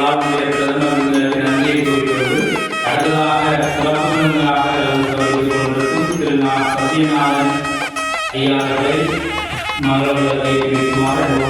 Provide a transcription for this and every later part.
விழாவுடைய பிரதமர்களுக்கு நன்றியை கூறிக்கொண்டு அடுத்ததாக சிறப்புகளாக கொண்டிருக்கும் திரு சத்யநாதன் ஐயா அவர்களை மகளத்தை பேசுமாறு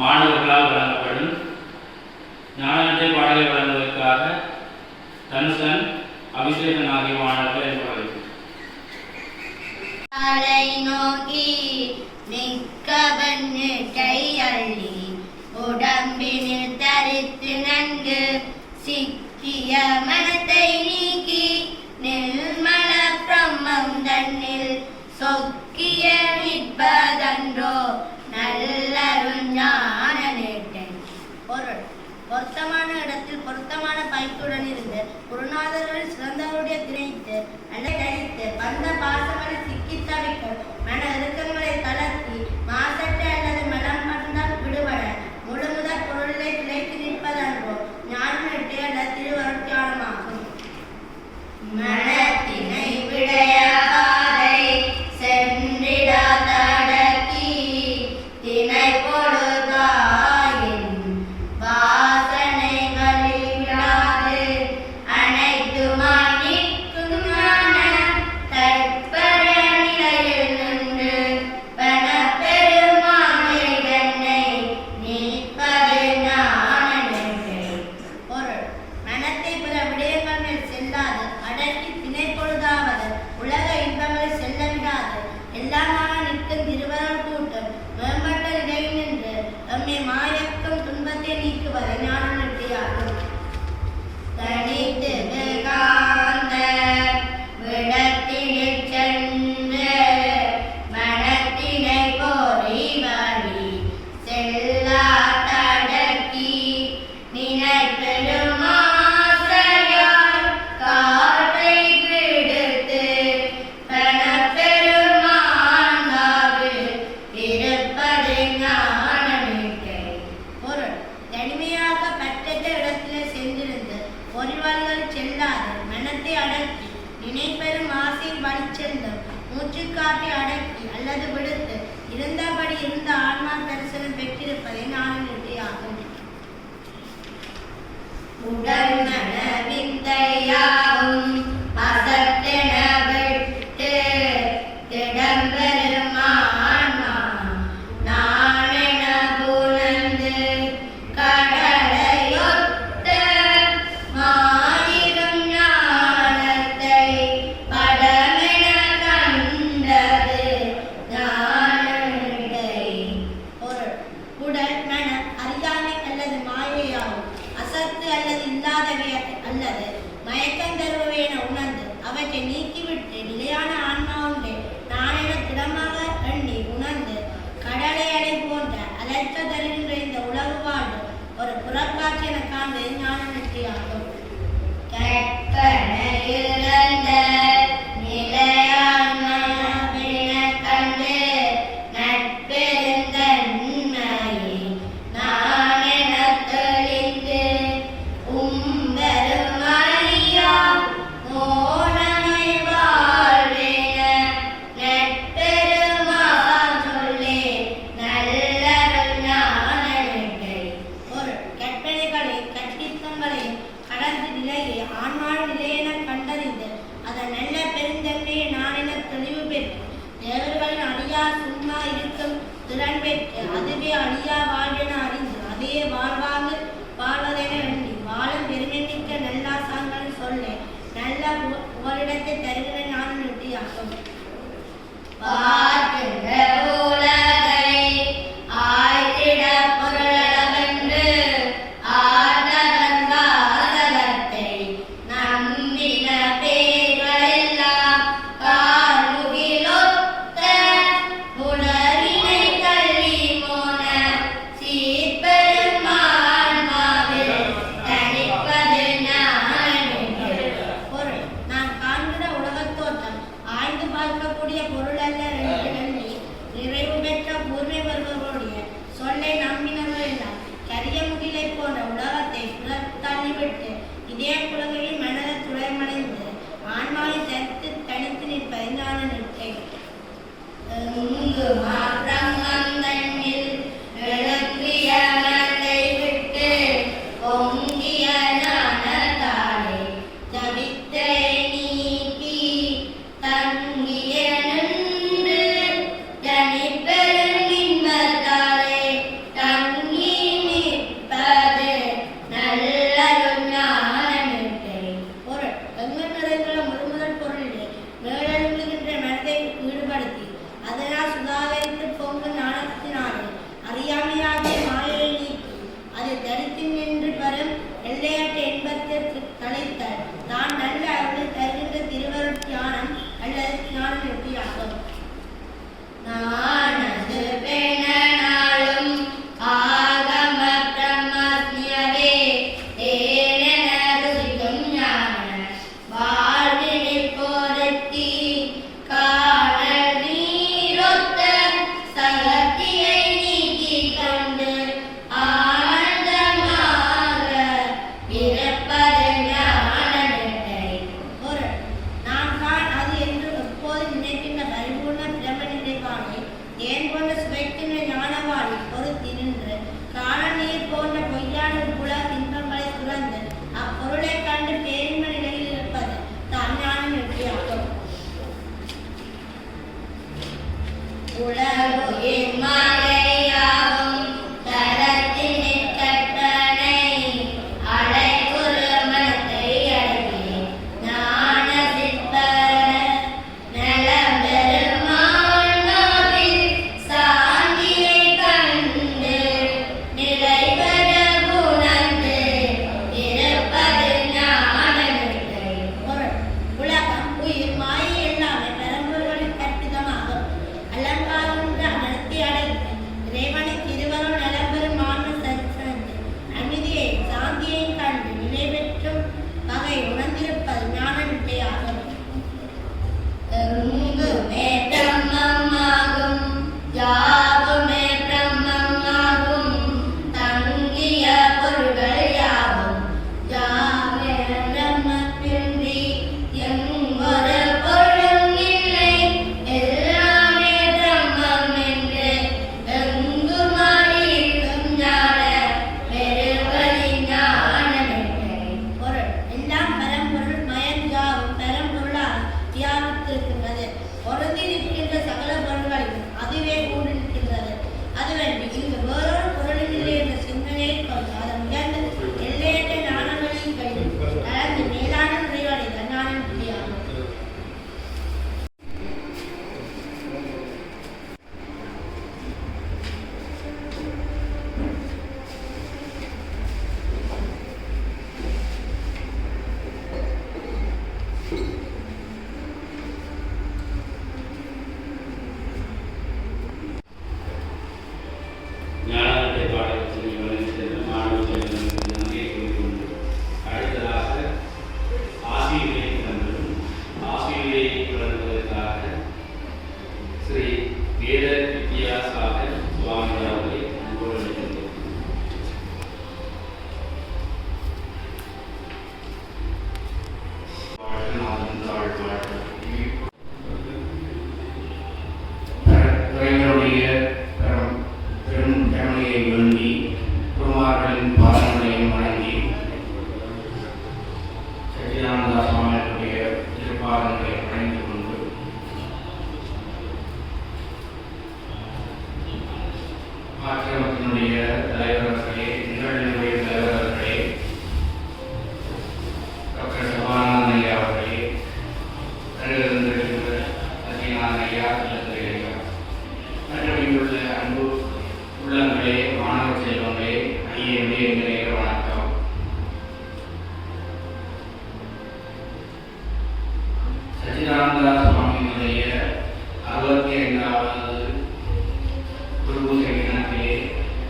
மாணவர்களால் வழங்கப்படும் ஞானத்தை பாடலை வழங்குவதற்காக தனுஷன் அபிஷேகன் ஆகிய மாணவர்கள் என்பவர்கள் நோக்கி நிற்கவன் கையள்ளி உடம்பினில் தரித்து நன்கு சிக்கிய மனத்தை நீக்கி நிர்மல பிரம்மம் தன்னில் சொக்கிய நிற்பதன்றோ நல்லருஞான நேட்டை. பொருள்: பொருத்தமான இடத்தில் பொருத்தமான பயிற்சியுடன் இருந்து குருநாதர்கள் சிறந்தவருடைய திணைத்து அல்லது வந்த பாசங்களை சிக்கி தவிக்க மன இறுக்கங்களை தளர்த்தி மாசற்ற அல்லது மனம் பந்தால் விடுபட முழுமுதற் பொருளை கிடைத்து நிற்பதன்றோ ஞான நேட்டை அல்ல திருவருட்ஞானமாகும். மனத்தினை விடைய மூச்சுக்காட்டை அடக்கி அல்லது விடுத்து இருந்தபடி இருந்த ஆன்மா தரிசனம் பெற்றிருப்பதை ஞான நிலையாகும். உடல் மன விந்தையாகும் அசத்தென விட்டு திடம்பெறும் ஆன்மா நானென புலந்து கடலையொத்த மாயிரும் ஞானத்தை படமென கண்டது ஞான நிலை. பொருள்: உடல் மன அறியாமை அல்லது மாயையாகும் அசத்து அல்லது இல்லாதவை அல்லது மயக்கம் தருபவையென உணர்ந்து அவற்றை நீக்கிவிட்டு நிலையான ஆன்மா ஒன்றை நானென திடமாக எண்ணி உணர்ந்து கடலை அடை போன்ற கிடைக்க தருகின்ற இந்த உலக வாழ்வு ஒரு புறக்காட்சி என காண்பது ஞான நெற்றியாகும். கற்பனையிழந்த நிலையான கண்டு நட்பெருந்தன்மையை நான் எனத் தெளிந்து உம்பெருமறியா மோனமை வாழ்வின நட்பெருமான் சொல்லே நல்லருள் ஞானமிட்டை. ஒரு கற்பனைகளை கற்பித்தங்களையும் கடந்து நிலையை ஆன்மாவின் நிலையென கண்டறிந்து அதன் நல்ல பெருந்தன்மையை நான் என தெளிவு பெற்று தேவர்களின் அழியா சும்மா இருக்கும் திறன் பெற்று அதுவே அழியா வாழ்வென அறிந்து அதே வாழ்வாக வாழ்வதென எண்ணி வாழும் பெருமைமிக்க நல்லாசாங்கள் சொல்ல நல்ல புகலிடத்தை தருகிற ஞான நெற்றியாகும். பார்க்கின்ற உலகை ஆய்த்திட பொருளவென்று ஆர்ந்ததன் வாசகத்தை நம்பின பேர்களெல்லாம் கார்முகிலொத்த உணரினை தள்ளி மோன சீர்பெருமான்மாவில் தனிப்பது ஞானமிகு. பொருள் நான் காண்கிற உலகத் தோற்றம் ஆய்ந்து பார்க்கக்கூடிய பொருள் அல்ல என்று எண்ணி தலைவர் அவர்களே, நிகழ்நிலைய தலைவர் அவர்களே, டாக்டர் சபானந்தன் ஐயா அவர்களே, வருகின்ற சத்யநாதன் ஐயா, அல்லது ஐயா மற்றும் இங்குள்ள அன்பு உள்ளங்களே, மாணவ செல்வங்களே, ஐயனே எங்களே வணக்கம். சச்சிதானந்தா சுவாமியினுடைய 65வது குருபூஜை தினத்திலே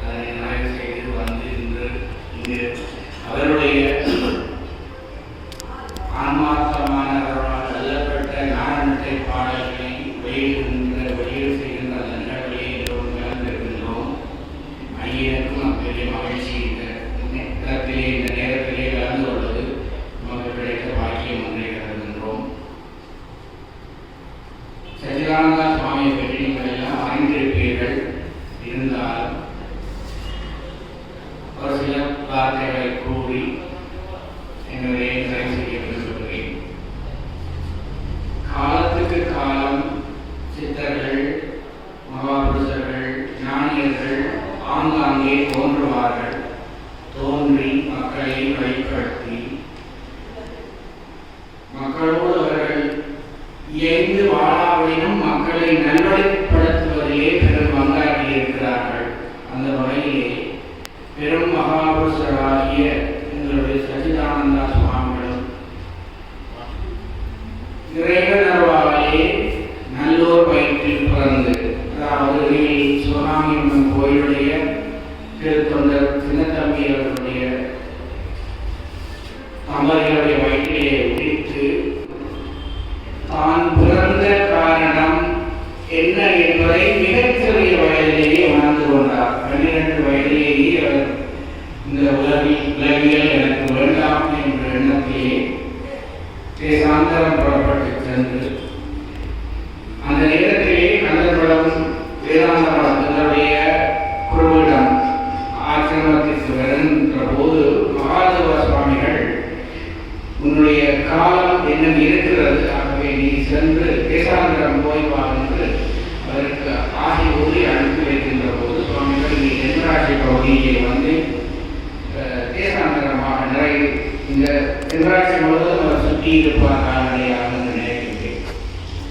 அதனை நிறைவு செய்து வந்து இங்கு அவருடைய ஆன்மார்த்தமானவர்களால் எழுதப்பட்ட ஞானநட்டை பாடல்களை வெளியீடு செய்கின்ற அந்த நிகழ்வுகளை எல்லோரும் கலந்திருக்கின்றோம். ஐயனுக்கும் அப்பெரிய மகிழ்ச்சி இந்த நேரத்திலே கலந்து கொள்வது நமக்கு கிடைத்த பாக்கியம் ஒன்றை கருதுகின்றோம். சச்சிதானந்தா சுவாமியை பற்றி நீங்கள் எல்லாம் அறிந்திருப்பீர்கள். இருந்தாலும் ஒரு சில வார்த்தைகளை கூறி என்னுடைய நிறைவு செய்ய விரும்புகிறேன். காலத்துக்கு காலம் சித்தர்கள், மகாபுருஷர்கள், ஞானியர்கள் ஆங்காங்கே தோன்றுவார்கள். தோன்றி மக்களை வழிபடுத்தி மக்களோடு அவர்கள் இயைந்து வாழாவினும் மக்களை நல்வழிப்படுத்துவதிலே பெரும் பங்காற்றி இருக்கிறார்கள். அந்த வகையிலே பெரும் மகாபுருஷராகிய எங்களுடைய சச்சிதானந்தா சுவாமிகளும் இறைவனர்வாலே நல்லோர் வயிற்றில் பிறந்து, அதாவது சிவகாமியம்மன் கோயிலுடைய திருத்தொண்டர் சின்னத்தம்பி அவர்களுடைய தம்பதிகளுடைய வயிற்றிலே உதித்து தான் பிறந்த காரணம் என்ன என்பதை மிகச்சிறிய வயதிலேயே உணர்ந்து கொண்டார். 12 வயதிலேயே அவர் இந்த உலகியல் எனக்கு வேண்டாம் என்ற எண்ணத்திலே தேசாந்தரம் புறப்பட்டு சென்று அந்த நேரத்திலே கந்தர்வளம் வேதாந்த மடத்தினுடைய குருவிடம் ஆசிரமத்திற்கு வருகின்ற போது மகாதேவ சுவாமிகள், உன்னுடைய காலம் இன்னும் இருக்கிறது, ஆகவே நீ சென்று தேசாந்திரம் போய் வா என்று அதற்கு ஆகி ஊறி அனுப்பி வைக்கின்ற போது சுவாமிகள் நீ தென்மராட்சி பகுதியை வந்து தேசாந்திரமாக நிறைவு இந்த தென்மராட்சி முழுவதும் அவர் சுற்றி இருப்பார் கால்நடையாக என்று நினைக்கின்றேன்.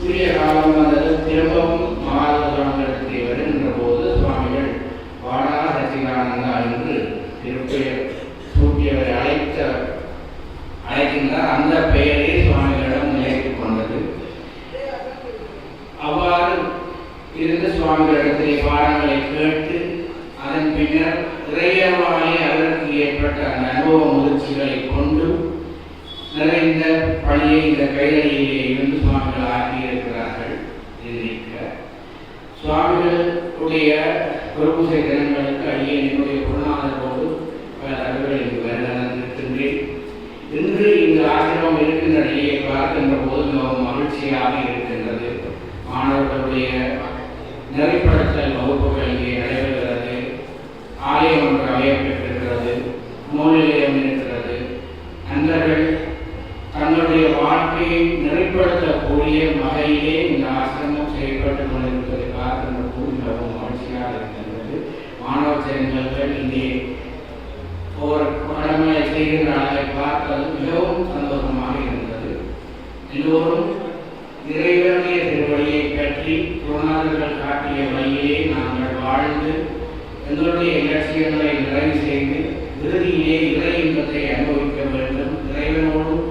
உரிய காலம் வந்தது. திரும்பவும் மகாதேவத்திற்கு வருகின்ற போது சுவாமிகள் வாடா சச்சிதானந்தா என்று திருப்பெயர் சூட்டியவரை அழைக்கின்றார். அந்த பெயரே சுவாமிகளிடம் நிலைத்துக் கொண்டது. அவ்வாறு இருந்த சுவாமிகளிடத்திலே பாடங்களை கேட்டு அதன் பின்னர் இறையவாலே அதற்கு ஏற்பட்ட அந்த அனுபவ முயற்சிகளை கொண்டு நிறைந்த பணியை இந்த கைதடியிலே இருந்து சுவாமிகள் ஆக்கியிருக்கிறார்கள். சுவாமிகளுடைய குருபூசை தினங்களுக்கு அடியே என்னுடைய குருநாதரோடு பல தகவல்கள் இங்கு வருகின்றேன். இன்று இந்த ஆசிரமம் இருக்கின்ற நிலையை பார்க்கின்ற போது மிகவும் மகிழ்ச்சியாக இருக்கின்றது. மாணவர்களுடைய நெறிப்படுத்தல் வகுப்புகள் இங்கே நடைபெறுகிறது. ஆலயம் ஒன்று அமையப்பட்டிருக்கிறது. நூல் நிலையம் இருக்கிறது. நண்பர்கள் தங்களுடைய வாழ்க்கையை நெறிப்படுத்தக்கூடிய வகையிலே இந்த ஆசிரமம் செயல்பட்டுக் கொண்டிருப்பதை பார்க்கின்ற போது மிகவும் மகிழ்ச்சியாக இருக்கின்றது. மாணவ செல்வங்கள் இங்கே ஒரு கடமையை செய்கின்ற அளவை பார்ப்பது மிகவும் சந்தோஷமாக இருந்தது. எல்லோரும் இறைவனுடைய திருவழியை பற்றி குருநாதர்கள் காட்டிய வழியிலே நாங்கள் வாழ்ந்து எங்களுடைய இலட்சியங்களை நிறைவு செய்து இறுதியிலே இறை இன்பத்தை அனுபவிக்க வேண்டும். இறைவனோடும்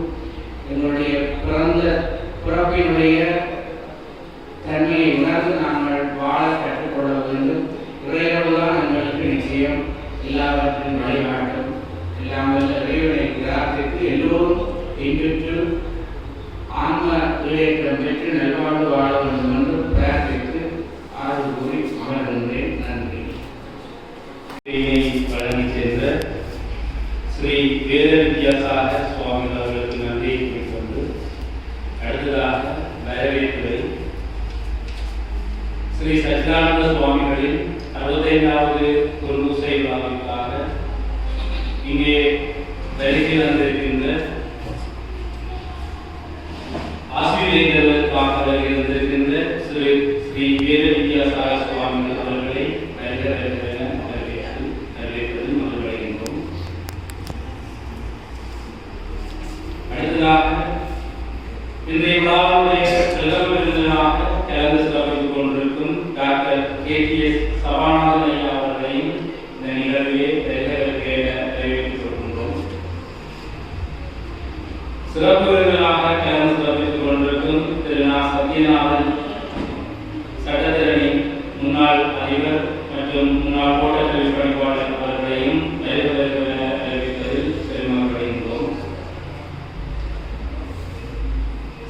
எங்களுடைய பிறப்பினுடைய தன்மையை உணர்ந்து நாங்கள் வாழ கற்றுக்கொள்ள வேண்டும். இறைவன்தான் எங்களுக்கு நிச்சயம் எல்லாவற்றின் வழிகாட்டும். இல்லாமல் இறைவனை பிரார்த்தித்து எல்லோரும் இன்று ஆன்ம ஈடேற்றம் பெற்று நல்வாழ்வு வாழ வேண்டும் என்று பிரார்த்தித்து ஆறு கூறி அமர்கின்றேன். நன்றி. வழங்கி சேர்ந்த ஸ்ரீ வேத வித்யாசாகர சுவாமிகள் அவர்களுக்கு நன்றியை கூறிக்கொண்டு அடுத்ததாக வரவேற்புரை ஸ்ரீ சச்சிதானந்த சுவாமிகளின் 65வது குருபூசை விழாவிற்காக இங்கே வரிசையில் வந்திருக்கின்ற ஆசிரியர்களுக்காக வந்திருக்கின்ற ஸ்ரீ வேத வித்யாசாகர சுவாமிகள் அவர்களை வரவேற்பு இந்த நிகழ்வை தெரிவித்துக் கொள்கின்றோம். சிறப்பு விருந்தினராக கலந்து சிறப்பித்துக் கொண்டிருக்கும் திரு நா. சத்யநாதன் சட்டத்திரணி முன்னாள் அதிபர் மற்றும் முன்னாள் கோட்டக்கல்வி பணிப்பாளர் அவர்களையும் அறிவிப்பதில் பெருமைப்படுகின்றோம்.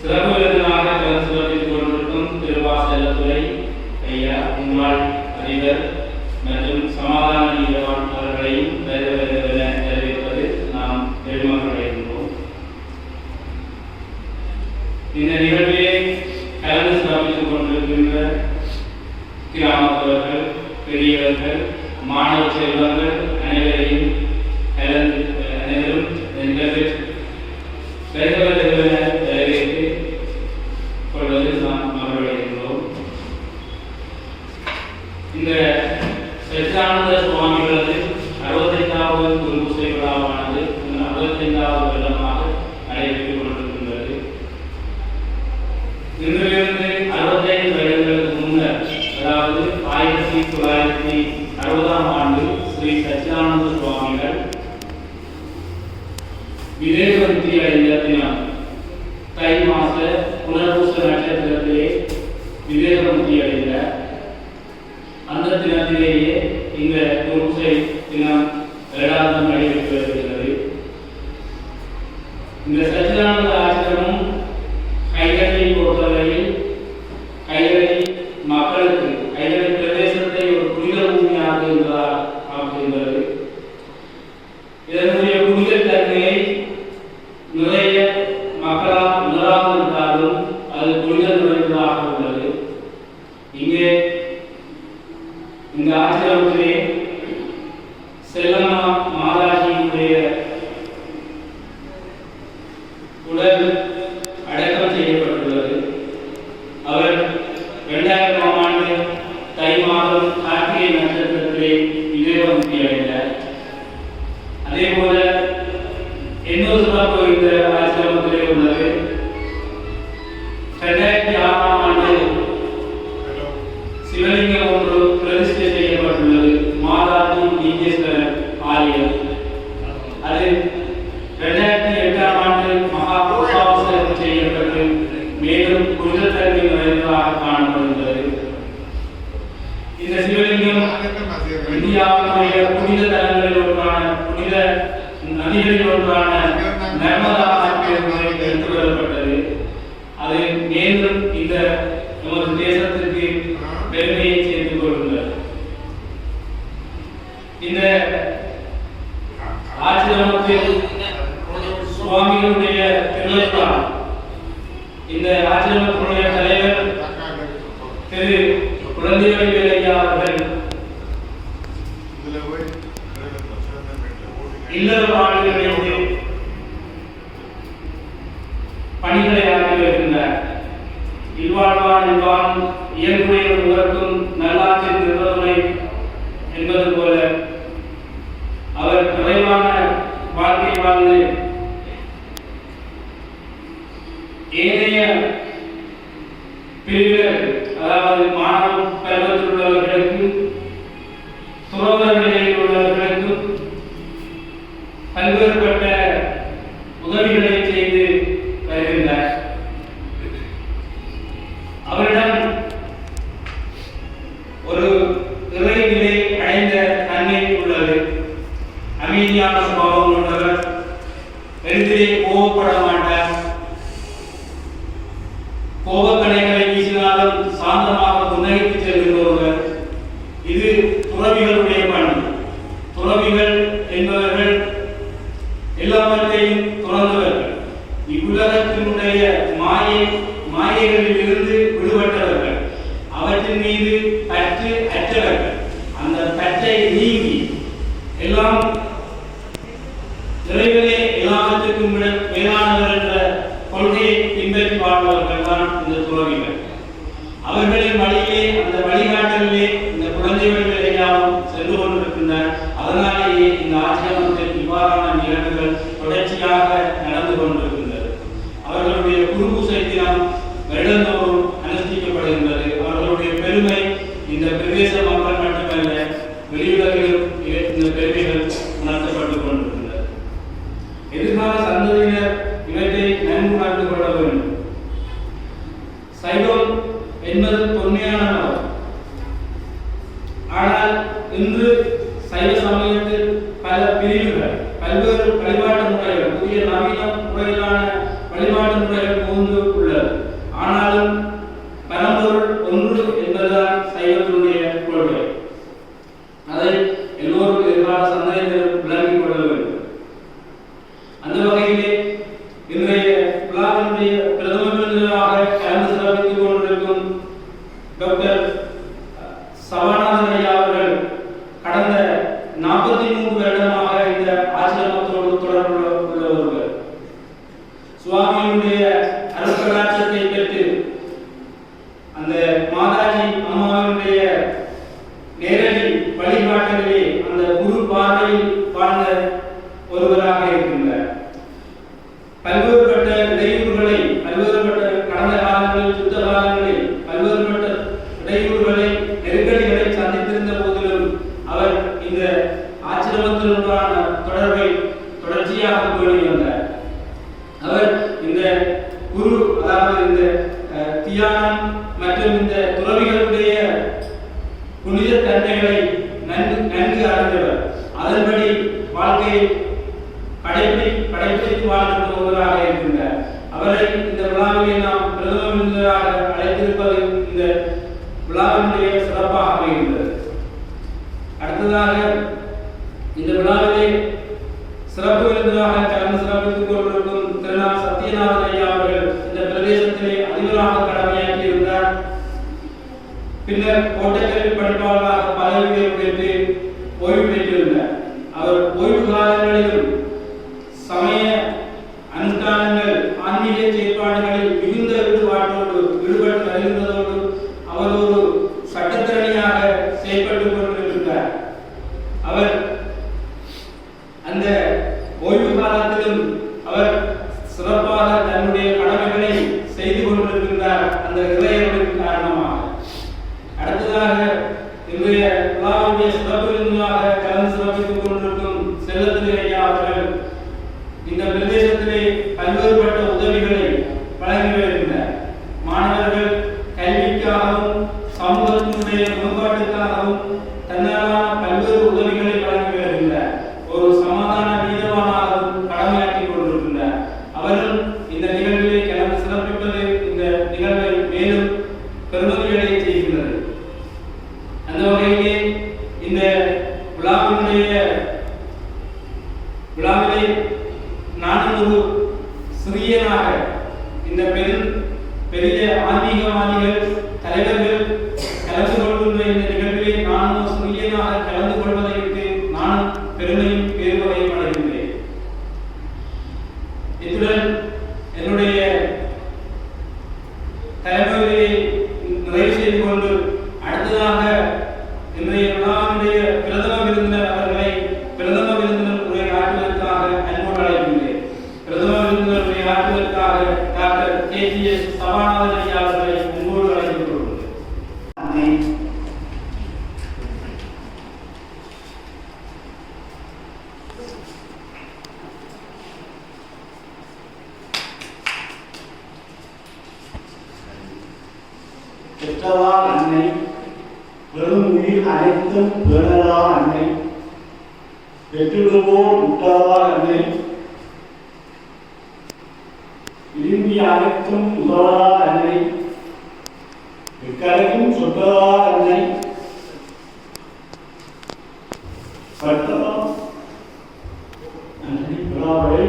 சிறப்பு விருந்தினராக கலந்து சிறப்பித்துக் கொண்டிருக்கும் திரு வா. செல்லத்துறை ஐயா முன்னாள் அதிபர் மற்றும் சமாதான நீதிவான் அவர்களையும் அறிவிப்பதில் நாம் பெருமைப்படுகின்றோம். இந்த நிகழ்விலே கலந்து சிறப்பித்துக் கொண்டிருக்கின்ற கிராமத்தவர்கள், பெரியவர்கள், மாணவ செல்வங்கள் அனைவரும் நிகழ்வில் வரவேற்றுக் கொள்வதில் நாம் மகிழ்வடைகின்றோம். இந்த சச்சிதானந்த சுவாமிகளது 65வது குரு பூசை விழாவானது 65வது வருடமாக நடைபெற்றுக் கொண்டிருக்கின்றது. இன்றிலிருந்து 65 வருடங்களுக்கு முன்னர், அதாவது 1960ஆம் ஆண்டு ஸ்ரீ சச்சிதானந்த சுவாமிகள் விதேகவந்தி அடைந்த தினம், தை மாச புனர்பூச நட்சத்திரத்திலே விதேகவந்தி அடைந்த அந்த தினத்திலேயே இந்த குருபூசை தினம் வருடாந்தம் நடைபெற்று வருகிறது. இந்த சச்சிதானந்த ஆசிரமம் கைதறி பொறுத்தவரையில் கைதறி மக்களுக்கு கைதறி பிரதேசத்தை ஒரு புனித பூமியாக ஆக்குகின்றது. இதனுடைய புனித தன்மையை நிறைய மக்களால் உணராமல் இருந்தாலும் அது புனித நிறைந்ததாக உள்ளது. இங்கே இந்த ஆசிரமத்திலே செல்லம்மா மாதாஜியுடைய உடல் அடக்கம் செய்யப்பட்டுள்ளது. அவர் 2000ஆம் ஆண்டு தை மாதம் கார்த்திகை நட்சத்திரத்திலே விதேகவந்தி அடைந்தார். அதே போல இன்னொரு சிறப்பு இந்த ஆசிரமத்திலே உள்ளது. 2006ஆம் ஆண்டு சிவலிங்கம் ஒன்று பிரதிஷ்டை செய்யப்பட்டுள்ளது, மாதாஜி லிங்கேஸ்வரர் ஆலயம். அது 2008ஆம் ஆண்டு மகா புஷ்பாபிஷேகம் செய்யப்பட்டு மேலும் புனிதத்தன்மை நிறைந்ததாக காணப்படுகிறது. இந்த சிவலிங்கம் இந்தியாவுடைய புனித தலங்களில் ஒன்றான புனித நதிகளில் ஒன்றான நர்மதா ஆற்றிலிருந்து எடுத்து வரப்பட்டது. அது மேலும் இந்த நமது தேசத்திற்கு பெருமையை சேர்த்து கொள்கின்றது. இந்த ஆசிரமத்தில் சுவாமிகளுடைய திருவிழா, இந்த ஆசிரமத்தினுடைய தலைவர் திரு குழந்தைவேல் ஐயா அவர்கள் இல்லற வாழ்விலிருந்து பணிகளை ஆற்றி வருகின்றார். இல்வாழ்வான் என்பான் இயல்புடைய உலர்க்கும் நல்லாட்சி நிறுவனை என்பது போல அவர் நிறைவான வாழ்க்கை வாழ்ந்து ஏனைய பிரிவினர், அதாவது மாணவ பருவத்தில் உள்ளவர்களுக்கும் துறவர நிலையில் உள்ளவர்களுக்கும் பல்வேறுபட்ட உதவிகளை செய்து வருகின்றார். அவரிடம் ஒரு இறைநிலை அடைந்த தன்மை உள்ளது. அமைதியான சுபாவம் உள்ளவர், எளிதிலே கோபப்பட மாட்டார். கோபக்கணைகளை வீசினாலும் சாந்தமாக புன்னகைத்து செல்கின்றவர். இது துறவிகளுடைய பண்பு. துறவிகள் என்பவர்கள் எல்லாவற்றையும் துறந்தவர்கள். இவ்வுலகத்தினுடைய மாயைகளில் இருந்து விடுபட்டவர்கள். அவற்றின் மீது பற்று அற்றவர்கள். அந்த பற்றை நீங்கி எல்லாம் இறைவனே எல்லாவற்றுக்கும் மேலானவர் என்ற கொள்கையை பின்பற்றி வாழ்பவர்கள் தான் இந்த துறவிகள். அவர்களின் வழியிலே, அந்த வழிகாட்டலிலே இந்த குழந்தைகள் எல்லாம் சென்று கொண்டிருக்கின்றனர். அதனாலேயே இந்த ஆசிரமத்தில் இவ்வாறான நிகழ்வுகள் தொடர்ச்சியாக நடந்து கொண்டிருக்கின்றது. அவர்களுடைய குருபூசை தினம் வருடந்தோறும் அனுஷ்டிக்கப்படுகின்றது. அவர்களுடைய பெருமை இந்த பிரதேச மக்கள் மட்டுமல்ல, வெளியுலகிலும் இந்த பெருமைகள் உணர்த்தப்பட்டுக் கொண்டிருக்கின்றன. எதிர்கால சந்ததியினர் இவற்றை நன்கு உணர்ந்து கொள்ள வேண்டும். சைவம் என்பது தொன்மையான மதம். ஆனால் இன்று சைவ சமயத்தில் பல பிரிவுகள், பல்வேறு வழிபாட்டு முறைகள், புதிய நவீன முறையிலான வழிபாட்டு முறைகள் புகுந்து உள்ளது. ஆனாலும் பரம்பொருள் ஒன்று என்பதுதான் சைவத்தினுடைய கொள்கை. அதை எல்லோரும் எதிர்கால சந்ததியினர் விளங்கிக் கொள்ள வேண்டும். அந்த வகையிலே இன்றைய விழாவினுடைய பிரதம விருந்தினராக கலந்து சிறப்பித்துக் கொண்டிருக்கும் டாக்டர் சவாநாதன் ஐயா அவர்கள் கடந்த 43 வருடமாக இந்த ஆசிரமத்தோடு தொடர்பு உள்ளவர்கள். சுவாமியினுடைய அருட்கடாட்சத்தை பெற்று அந்த மாதாஜி அம்மாவினுடைய நேரடி வழிகாட்டலிலே அந்த குரு பார்வையில் வாழ்ந்த ஒருவராக இருக்கின்றார். பல்வேறுபட்ட இடையூறுகளை, பல்வேறுபட்ட கடந்த காலங்களில், யுத்த காலங்களில் பல்வேறுபட்ட இடையூறுகளை, நெருக்கடிகளை சந்தித்திருந்த போதிலும் அவர் இந்த ஆசிரமத்தினுடான தொடர்பை தொடர்ச்சியாக பேணி வந்தார். அவர் இந்த குரு, அதாவது இந்த தியானம் மற்றும் இந்த துறவிகளுடைய புனித தன்மைகளை நன்கு அறிந்தவர். அதன்படி வாழ்க்கையை கடைபிடித்து வாழ்ந்து ஒருவராக இருக்கின்றார். அவரை இந்த விழாவிலே நாம் பிரதம விருந்தினராக அழைத்திருப்பது இந்த விழாவினுடைய சிறப்பாக அமைகின்றது. அடுத்ததாக இந்த விழாவிலே சிறப்பு விருந்தினராக கலந்து சிறப்பித்துக் கொண்டிருக்கும் திருநாள் சத்யநாதன் ஐயா அவர்கள் இந்த பிரதேசத்திலே அதிபராக கடமையாற்றி இருந்தார். பின்னர் கோட்டைக்கல்வி படிப்பாளராக பதவி உயர்வு பெற்று ஓய்வு பெற்றிருந்தார். அவர் ஓய்வு காலங்களிலும் சமய அனுஷ்டானங்கள், ஆன்மீக செயற்பாடுகளில் மிகுந்த ஈடுபட்டு வருகின்றதோடு அவர் ஒரு சட்டத்திறனியாக செயல்பட்டுக் கொண்டிருக்கிறார். அவர் அந்த ஓய்வு காலத்திலும் அவர் சிறப்பாக தன்னுடைய கடமைகளை செய்து கொண்டிருக்கின்றார், அந்த இறையருளின் காரணமாக. அடுத்ததாக இன்றைய விழாவுடைய சிறப்பு விருந்தினராக கலந்து சிறப்பித்துக் கொண்டிருக்கும் செல்லத்திலே ஐயா அவர்கள் இந்த பிரதேசத்திலே பல்வேறுபட்ட உதவிகளை வழங்கி வருகின்றனர். மாணவர்கள் கல்விக்காகவும் சமூகத்தினுடைய மேம்பாட்டுக்காகவும் தன்னாலான பல்வேறு உதவிகளை வழங்கி வருகின்றனர். ஒரு சமாதான வீரவானாகவும் கடமையாற்றிக் கொண்டிருக்கின்றனர். அவர்கள் இந்த நிகழ்விலே கலந்து சிறப்பிப்பது இந்த நிகழ்வை மேலும் பெருமதியடைய செய்கின்றது. அந்த வகையிலே இந்த விழாவிலே நானும் ஒரு சிறியனாக இந்த பெரிய ஆன்மீகவாதிகள், தலைவர்கள் கலந்து கொள்கின்ற இந்த நிகழ்விலே நானும் ஒரு சிறியனாக கலந்து கொள்வதை விட்டு நானும் பெருமையும் பேருவதையும் அடைகின்றேன். இத்துடன் என்னுடைய தலைமையை நிறைவு செய்து கொண்டு அடுத்ததாக இன்றைய விழாவினுடைய பிரதம விருந்தினர் அவர்களை பிரதம விருந்தினர் உரை ஆற்றுவதற்காக அன்போடு அழைக்கின்றேன். பிரதம விருந்தினர் உரை ஆற்றுவதற்காக டாக்டர் KGS சவாநாதன் ஐயா அவர்களை அன்போடு அழைத்துக் கொள்கிறேன். பெற்றவா அன்னை, பெரும் உயிர் அனைத்தும் பேணலா அன்னை, பெற்றிடுவோர் உற்றவா அன்னை, விரும்பி அனைத்தும் உதவா அன்னை, எக்கரையும் சொற்றவா அன்னை, பெற்றவா அன்னை விழாவை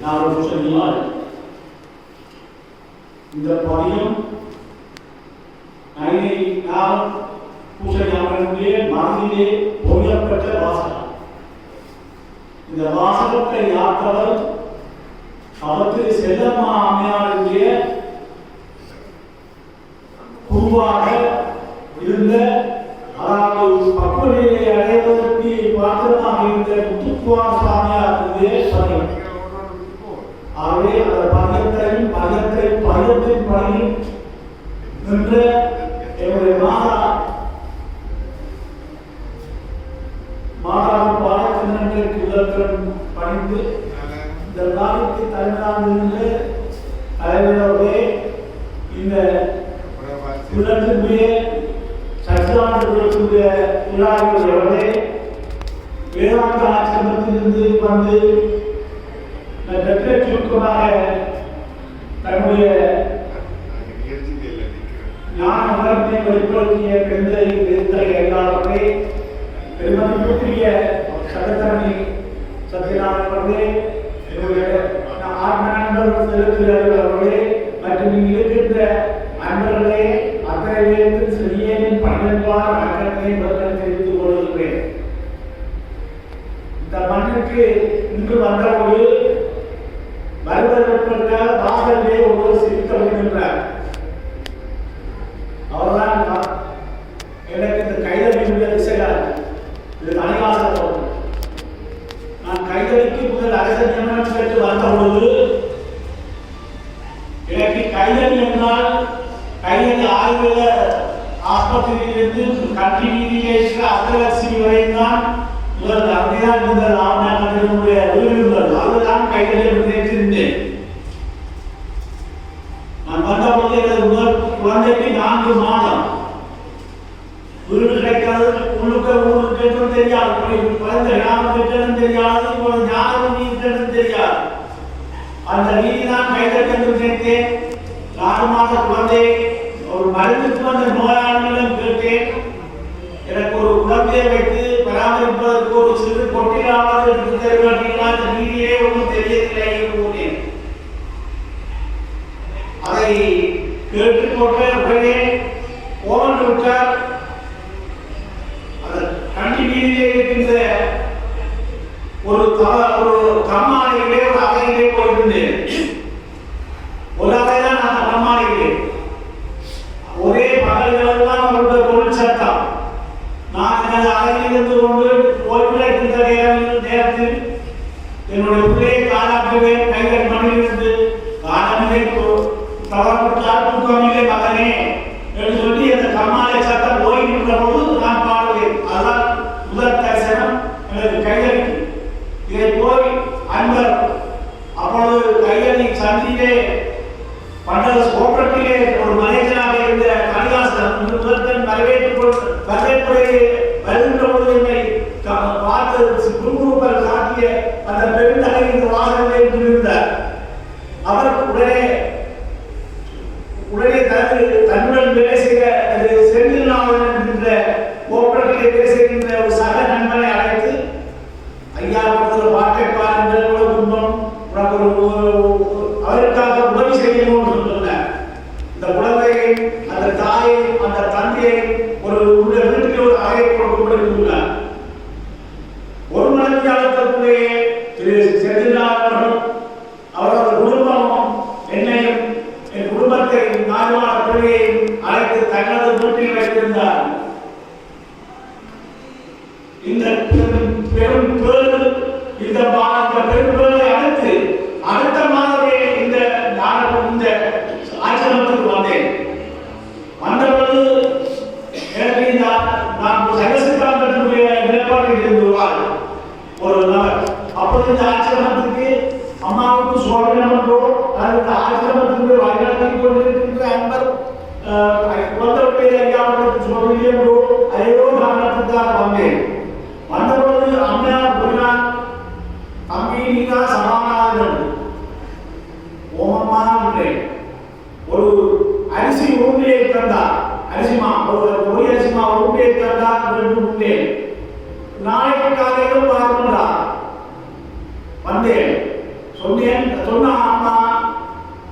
நான் சொன்னால் இந்த பதியம் பூசையாளர்களுடைய மனதிலே பொருளப்பட்ட வாசகம். இந்த வாசகத்தை யாத்தவர் அவருக்கு செல்லம்மா அம்மையாருடைய குருவாக இருந்த, அதாவது பக்குவநிலை அடைவதற்கு பாத்திரமாக இருந்த முத்துக்குமார் சாமியாருடைய பதியம். ஆகவே அந்த பதியத்தின் பணி நின்ற என்னுடைய மாதாவின் முதற்கண் பணிந்து இந்த விழாவிற்கு தலைமையாக தலைவர்களே இந்த உள்ளத்தினுடைய சச்சிதானந்தர்களுடைய விழாவிலே வேதாந்த ஆசிரமத்திலிருந்து வந்து சுருக்கமாக தன்னுடைய ஞான உணர்வை வெளிப்படுத்திய பெண்களை எல்லாருமே பெருமதிக்குரிய சட்டத்தரணி சத்யநாதன் என்னுடைய ஆத்ம நண்பர்கள் செலுத்துகிறவர்களே மற்றும் இங்கு இருக்கின்ற அன்பர்களே அத்தனை பேருக்கு சிறியனின் பணிப்பார் வணக்கத்தை முதலில் தெரிவித்துக் கொள்கிறேன். இந்த மண்ணுக்கு இன்று வந்தபோது வருவதற்காக வாசலே ஒருவர் சிரிக்க வருகின்றார். அவர்தான் எனக்கு இந்த கைதடியுடைய திசையார் இது தனிவாசல். நான் கைதடிக்கு முதல் அரசு நியமனம் பெற்று வந்தபோது எனக்கு கைதடி என்றால் கைதடி ஆய்வுல ஆஸ்பத்திரியிலிருந்து கல்வி நீதியை அகலட்சுமி வரைதான் முதல் அப்படிதான் முதல் ஆவணங்களுடைய உயிரிழந்தது. அதுதான் கைதடி நினைத்திருந்தேன். நான் வந்தபோது எனது முதல் குழந்தைக்கு 4 மாதம் வீடு கிடைக்காது. உள்ளுக்கு ஊருக்கு தெரியாது, குழந்தை ஞாபகம் தெரியாது, ஞாபகம் தெரியாது. அந்த நீதி தான் கைதடி என்று நினைத்தேன். 4 மாத குழந்தை ஒரு மருந்துக்கு வந்த நோயாளிகளிடம் கேட்டேன். எனக்கு ஒரு குழந்தையை வைத்து பராமரிப்பதற்கு ஒரு சிறு கொட்டிலாவது எடுத்து தருவார்கள். அந்த நீதியே ஒன்றும் தெரியவில்லை என்று கூறினேன். அதை கேட்டுக்கொண்ட உடனே ஓமன் விட்டார். கண்டி நீதியிலே இருக்கின்ற ஒரு கம்மாளிகளே ஒரு அவையிலே போயிருந்தேன். ஒரு அவைதான் அந்த கம்மாளிகளே ஒரே பகல்களெல்லாம் அவருடைய தொழில் சட்டம். நான் எனது அறையிலிருந்து கொண்டு ஓய்விருக்கின்ற நேரத்தில் என்னுடைய உள்ளே காலாற்றுவேன். கைகள் மண்ணிலிருந்து காலமில்லை தவறுத்தால் தூக்கமில்லை மகனே என்று சொல்லி அந்த கம்மாளை சட்டம் ஓய்கின்ற போது நான் பாடுவேன். அதுதான் முதல் தரிசனம் எனக்கு கைதடி. இதை போய் அன்பர் அப்பொழுது கைதடி சந்தியிலே பண்டல கோபுரத்திலே ஒரு மனிதனாக இருந்த கலிதாசன் முதற்கண் வரவேற்புரையை வருகின்ற பொழுது என்னை பார்த்து குருகுருப்பர் காட்டிய அந்த பெருந்தகை இந்த வாசலிலே இருந்தார். அவர் உடனே தன்னுடன் வேலை செய்த செந்தில்நாதன் என்கின்ற கோபுரத்திலே வேலை செய்கின்ற ஒரு சக நண்பனை அழைத்து, ஐயா பாட்டை பாருங்கள், குடும்பம் அவருக்காக உதவி செய்யணும் சொன்னார். இந்த குழந்தையை, அந்த தாயை, அந்த தந்தையை ஒரு வீட்டுக்கு ஒரு அறையை கொடுக்கப்பட்டிருந்தார். ஒரு மணி காலத்திற்குள்ளே திரு செந்தில்நாதன் அவரது குடும்பமும் என்னையும் என் குடும்பத்தை 4 மாத பிள்ளையையும் அழைத்து தனது வீட்டில் வைத்திருந்தார். இந்த பெரும் பேரு இந்த பெரும் பேரை அடுத்த மாதமே இந்த ஆசிரமத்துக்கு வந்தேன். வந்தபொழுது எனக்கு நான் சகசிதாந்தனுடைய நிலைப்பாட்டில் இருந்துள்ளார் ஒரு நபர். அப்போது இந்த ஆசிரமத்துக்கு அம்மாவுக்கு சோழனம் என்றோ அந்த ஆசிரமத்துக்கு வழிநடத்திக் கொண்டிருக்கின்ற அன்பர் குழந்தையுடைய ஐயாவுக்கு சோழனி என்றோ அதையோ காரணத்துக்காக வந்தேன். வந்தபொழுது அம்மா கூறினார், தம்பி நீங்க சமாதானம் ஓமம்மா என்றேன். ஒரு அரிசி உருண்டையை தந்தார். அரிசிமா ஒரு அரிசிமா உருண்டையை தந்தார் என்று உண்டேன். நாளைக்கு காலையில் பார்க்கின்றார். வந்தேன், சொன்ன அம்மா,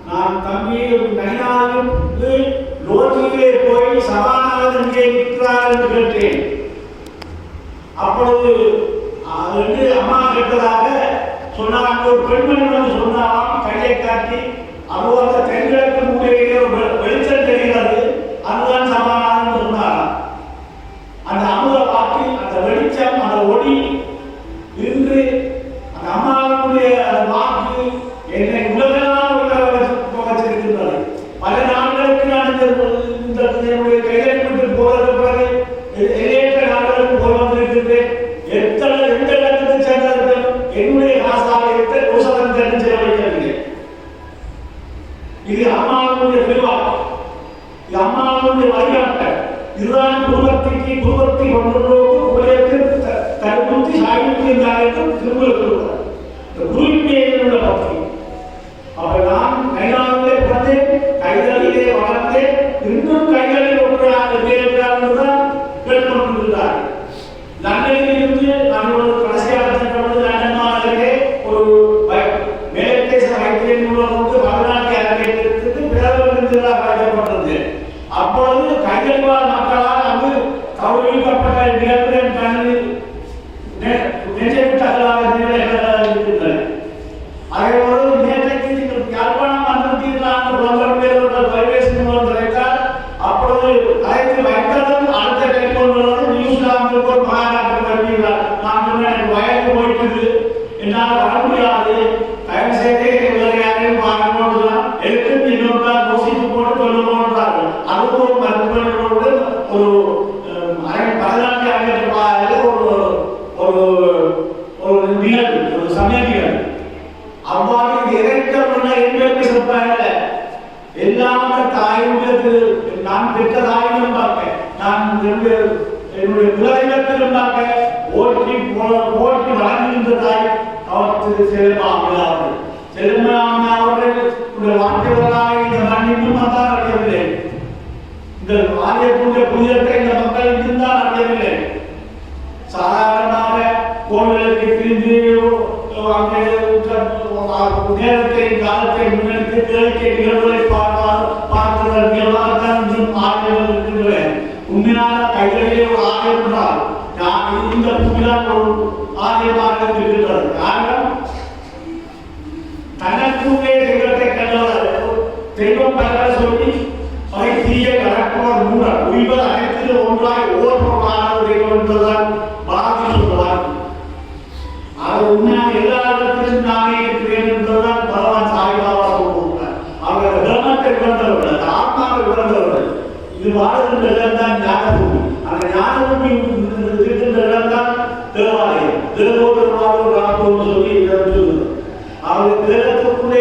நான் தம்பி நயினாலும் லோட்டியிலே போய் சமாதானம் எங்கே இருக்கிறார் என்று கேட்டேன். அப்பொழுது அம்மா கேட்டதாக சொன்னாங்க. ஒரு பெண்மணி வந்து சொன்னாலும் கையை காட்டி அது அந்த தென்கிழக்கு மூலையிலே வெளிச்சம் தெரிகிறது, அதுதான் சமாதானம் சொன்னார். அந்த அமுத வாக்கு, அந்த வெளிச்சம், அந்த ஒளி இன்று அந்த அம்மாவுடைய அந்த வாக்கு என்னை உலகெல்லாம் வச்சிருக்கின்றது. பல நாட்களுக்கு நான் இந்த கையெழுத்து போறது பிறகு எண்ணற்ற நாட்களுக்கு போய் வந்திருக்கின்றேன். எந்த இடத்துக்கு சென்றார்கள் சாகித்யம் திரும்ப குருவின் உள்ள பக்தி. அப்ப நான் கைகாலிலே பிறந்தேன், கைகளிலே வளர்ந்தேன், இன்னும் கைகளில் ஒன்றாக இருக்கிறார் என்றுதான் கேட்டுக்கொண்டிருக்கிறார். லண்டனில் இருந்து நான் ஒரு கடைசியாக சென்றபொழுது லண்டன் மாநகரிலே ஒரு மேலத்தேச வைத்தியன் நூலகத்துக்கு வரலாற்று அரங்கேற்றத்துக்கு பிரதமர் விருதுகளாக அழைக்கப்பட்டது. அப்பொழுது கையெழுவார் மக்களால் அங்கு கௌரவிக்கப்பட்ட நிகழ்வுகளின் கண்ணில் நெஞ்சவிட்டகலாக இருக்கின்றன. அதேபோது நேற்றைக்கு நீங்கள் யாழ்ப்பாணம் வந்திருக்கீர்களான புலம்பெயர்ந்தவர்கள் பரிவேசம் மூலம் கிடைத்தால் அப்பொழுது அழைத்து வைத்ததும் அடுத்த கைக்கொள்வது நியூசிலாந்துக்கு ஒரு மாநாட்டு வருவீர்கள். நான் சொன்ன எனக்கு வயது போயிட்டது, என்னால் வர முடியாது, தயவு செய்து வேறு யாரையும் பார்க்கணும்லாம் எடுத்து இன்னொரு யோசித்து போட்டு சொல்ல போன்றார்கள். அதுவும் ஒரு மருத்துவர்களோடு ஒரு பதினான்கு அரங்கேற்ற ஒரு நிகழ்வு, ஒரு சமய நிகழ்வு. அவ்வாறு இறைக்கமுள்ள என்பதற்கு சொல்றாங்க. எல்லாமே தாயுக்கு நான் பெற்ற தாயிலும் பார்ப்பேன், நான் என்னுடைய குலதெய்வத்திலும் பார்ப்பேன். ஓட்டி வளர்கின்ற தாய் அவர் செல்லுமாமி அவர்கள். செல்லுமாமி அவர்களுடைய வார்த்தைகளாக இந்த மண்ணிலும் தான் அடையவில்லை. இந்த ஆலயத்துடைய புனிதத்தை இந்த மக்கள் இருந்தால் அடையவில்லை. சாதாரணமாக கோவிலுக்கு பிரிந்து நேரத்தை காலத்தை முன்னெடுத்து கேளிக்கை நிகழ்வுகளை பார்க்கிறவர்கள் ஆலயம் இருக்கின்றன. உண்மையான கைகளிலே ஒரு ஆலயம் என்றால் இந்த பூமிதான் ஒரு ஆலயமாக இருக்கின்றது. காரணம் தனக்குள்ளே தெய்வத்தை கண்டவர் தெய்வம் பல சொல்லி அதை தீய கலக்குவர் மூலம் உய்வது அனைத்து ஒன்றாய் ஓர்வமான தெய்வம் என்பதுதான் பாரதி சொல்வார். அது உண்மையாக எல்லா இடத்திலும் நானே இருக்கிறேன் என்பதுதான் பகவான் சாய்பாபா சொல்லுவார். அவர்கள் தர்மத்தை இழந்தவர்கள், ஆத்மாவை இழந்தவர்கள். இது வாழ்கின்ற இடம்தான் ஞானபூமி. அந்த ஞானபூமி இருக்கின்ற இடம்தான் தேவாலயம். தேவோடு சொல்லி சொல்லுவது. அவர்கள் தேகத்துக்குள்ளே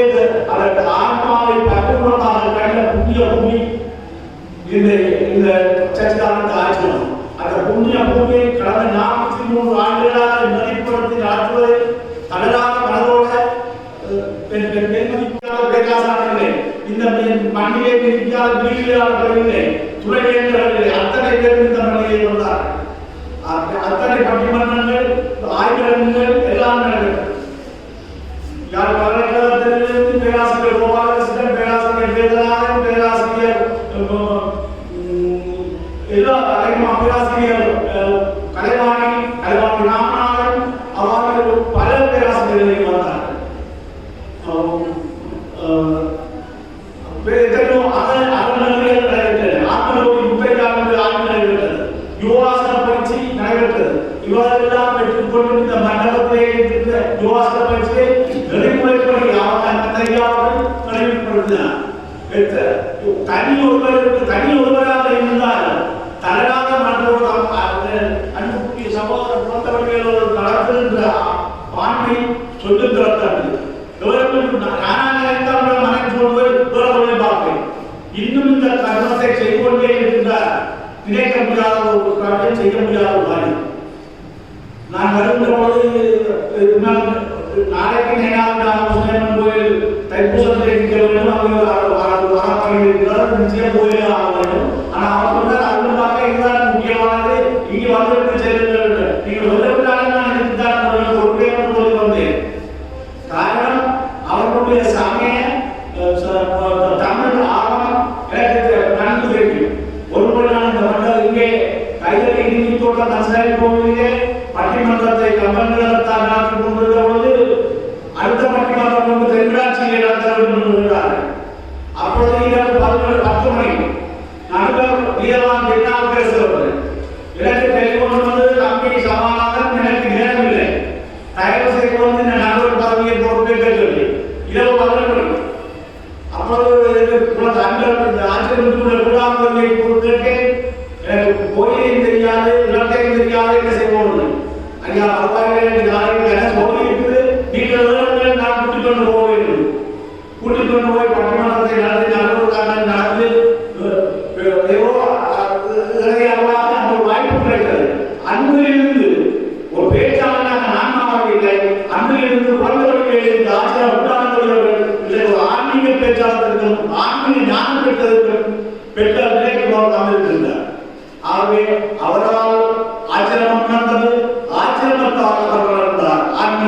அதற்கு ஆத்மாவை பரிபூர்ணமாக கண்ட புண்ணிய பூமி இந்த சச்சிதானந்த ஆசிரமம். அந்த புண்ணிய பூமியை கடந்த 43 ஆண்டுகளாக மதிப்படுத்தி நடத்துவதை தளராத மனதோட பேராசாரர்களே, இந்த மண்ணிலே பிரிக்காத பிரிவியாளர்களே, துறைவேந்தர்களே, அத்தனை பேர் இந்த மண்ணிலே வந்தார்கள். அத்தனை பட்டிமன்றங்கள், ஆய்வகங்கள் எல்லாம் நடக்கிறது. யார் பல்கலைக்கழகத்திலிருந்து பேராசிரியர் கோபாலகிருஷ்ணன், பேராசிரியர் வேதநாதன், பேராசிரியர் பேராசிரியர் கலைவாணி ராமநாதன், அவ்வாறு பல பேராசிரியர்கள் வந்தார்கள். அறநிலையங்கள் நடைபெற்றது. ஆத்மலோகி 34 ஆய்வு நடைபெற்றது. யோகாசன பயிற்சி நடைபெற்றது. இவரெல்லாம் பெற்றுக்கொண்டு இந்த மண்டபத்திலே இருக்கின்ற யோகாசன பயிற்சியை நெறிமுறைப்படி அவர்கள் நடைமுறைப்படுத்தினார். தனி ஒருவராக இருந்தால் தளராத மன்றோடு அன்புக்குரிய சகோதர புறத்தவர்கள் நடத்துகின்ற பான்மை சொல்லு திறத்தார்கள். இன்னும் இந்த கர்மத்தை செய்து கொண்டே இருக்கின்றார். நினைக்க முடியாத ஒரு காரியம், செய்ய முடியாத ஒரு காரியம். நான் வருகின்ற பொழுது நாளைக்கு நேராக கோயில் தைப்பூசத்தை இருக்க வேண்டும், அவங்க நிச்சயம் கோயிலே ஆக வேண்டும். ஆனால் அவர் அருள்வாக இதுதான் முக்கியமானது, இங்கே வந்து செல்லுங்கள். நீங்கள் சொல்லவிட்டாலும் நான் இதுதான் பொறுப்பே கோயில் வந்தேன். காரணம் அவர்களுடைய சமய தமிழ் ஆர்வம் எனக்கு நன்கு தெரியும். ஒருமுறை நான் இந்த மண்டலம் இங்கே கைதறி இறுதி தோட்டம் நசராய் கோவிலே பட்டிமன்றத்தை கம்பன்களத்தால் நடத்தி கொண்டிருந்த பொழுது அடுத்த பட்டிமன்றம் வந்து தென்காட்சியை நடத்த வேண்டும் என்கிறார்கள்.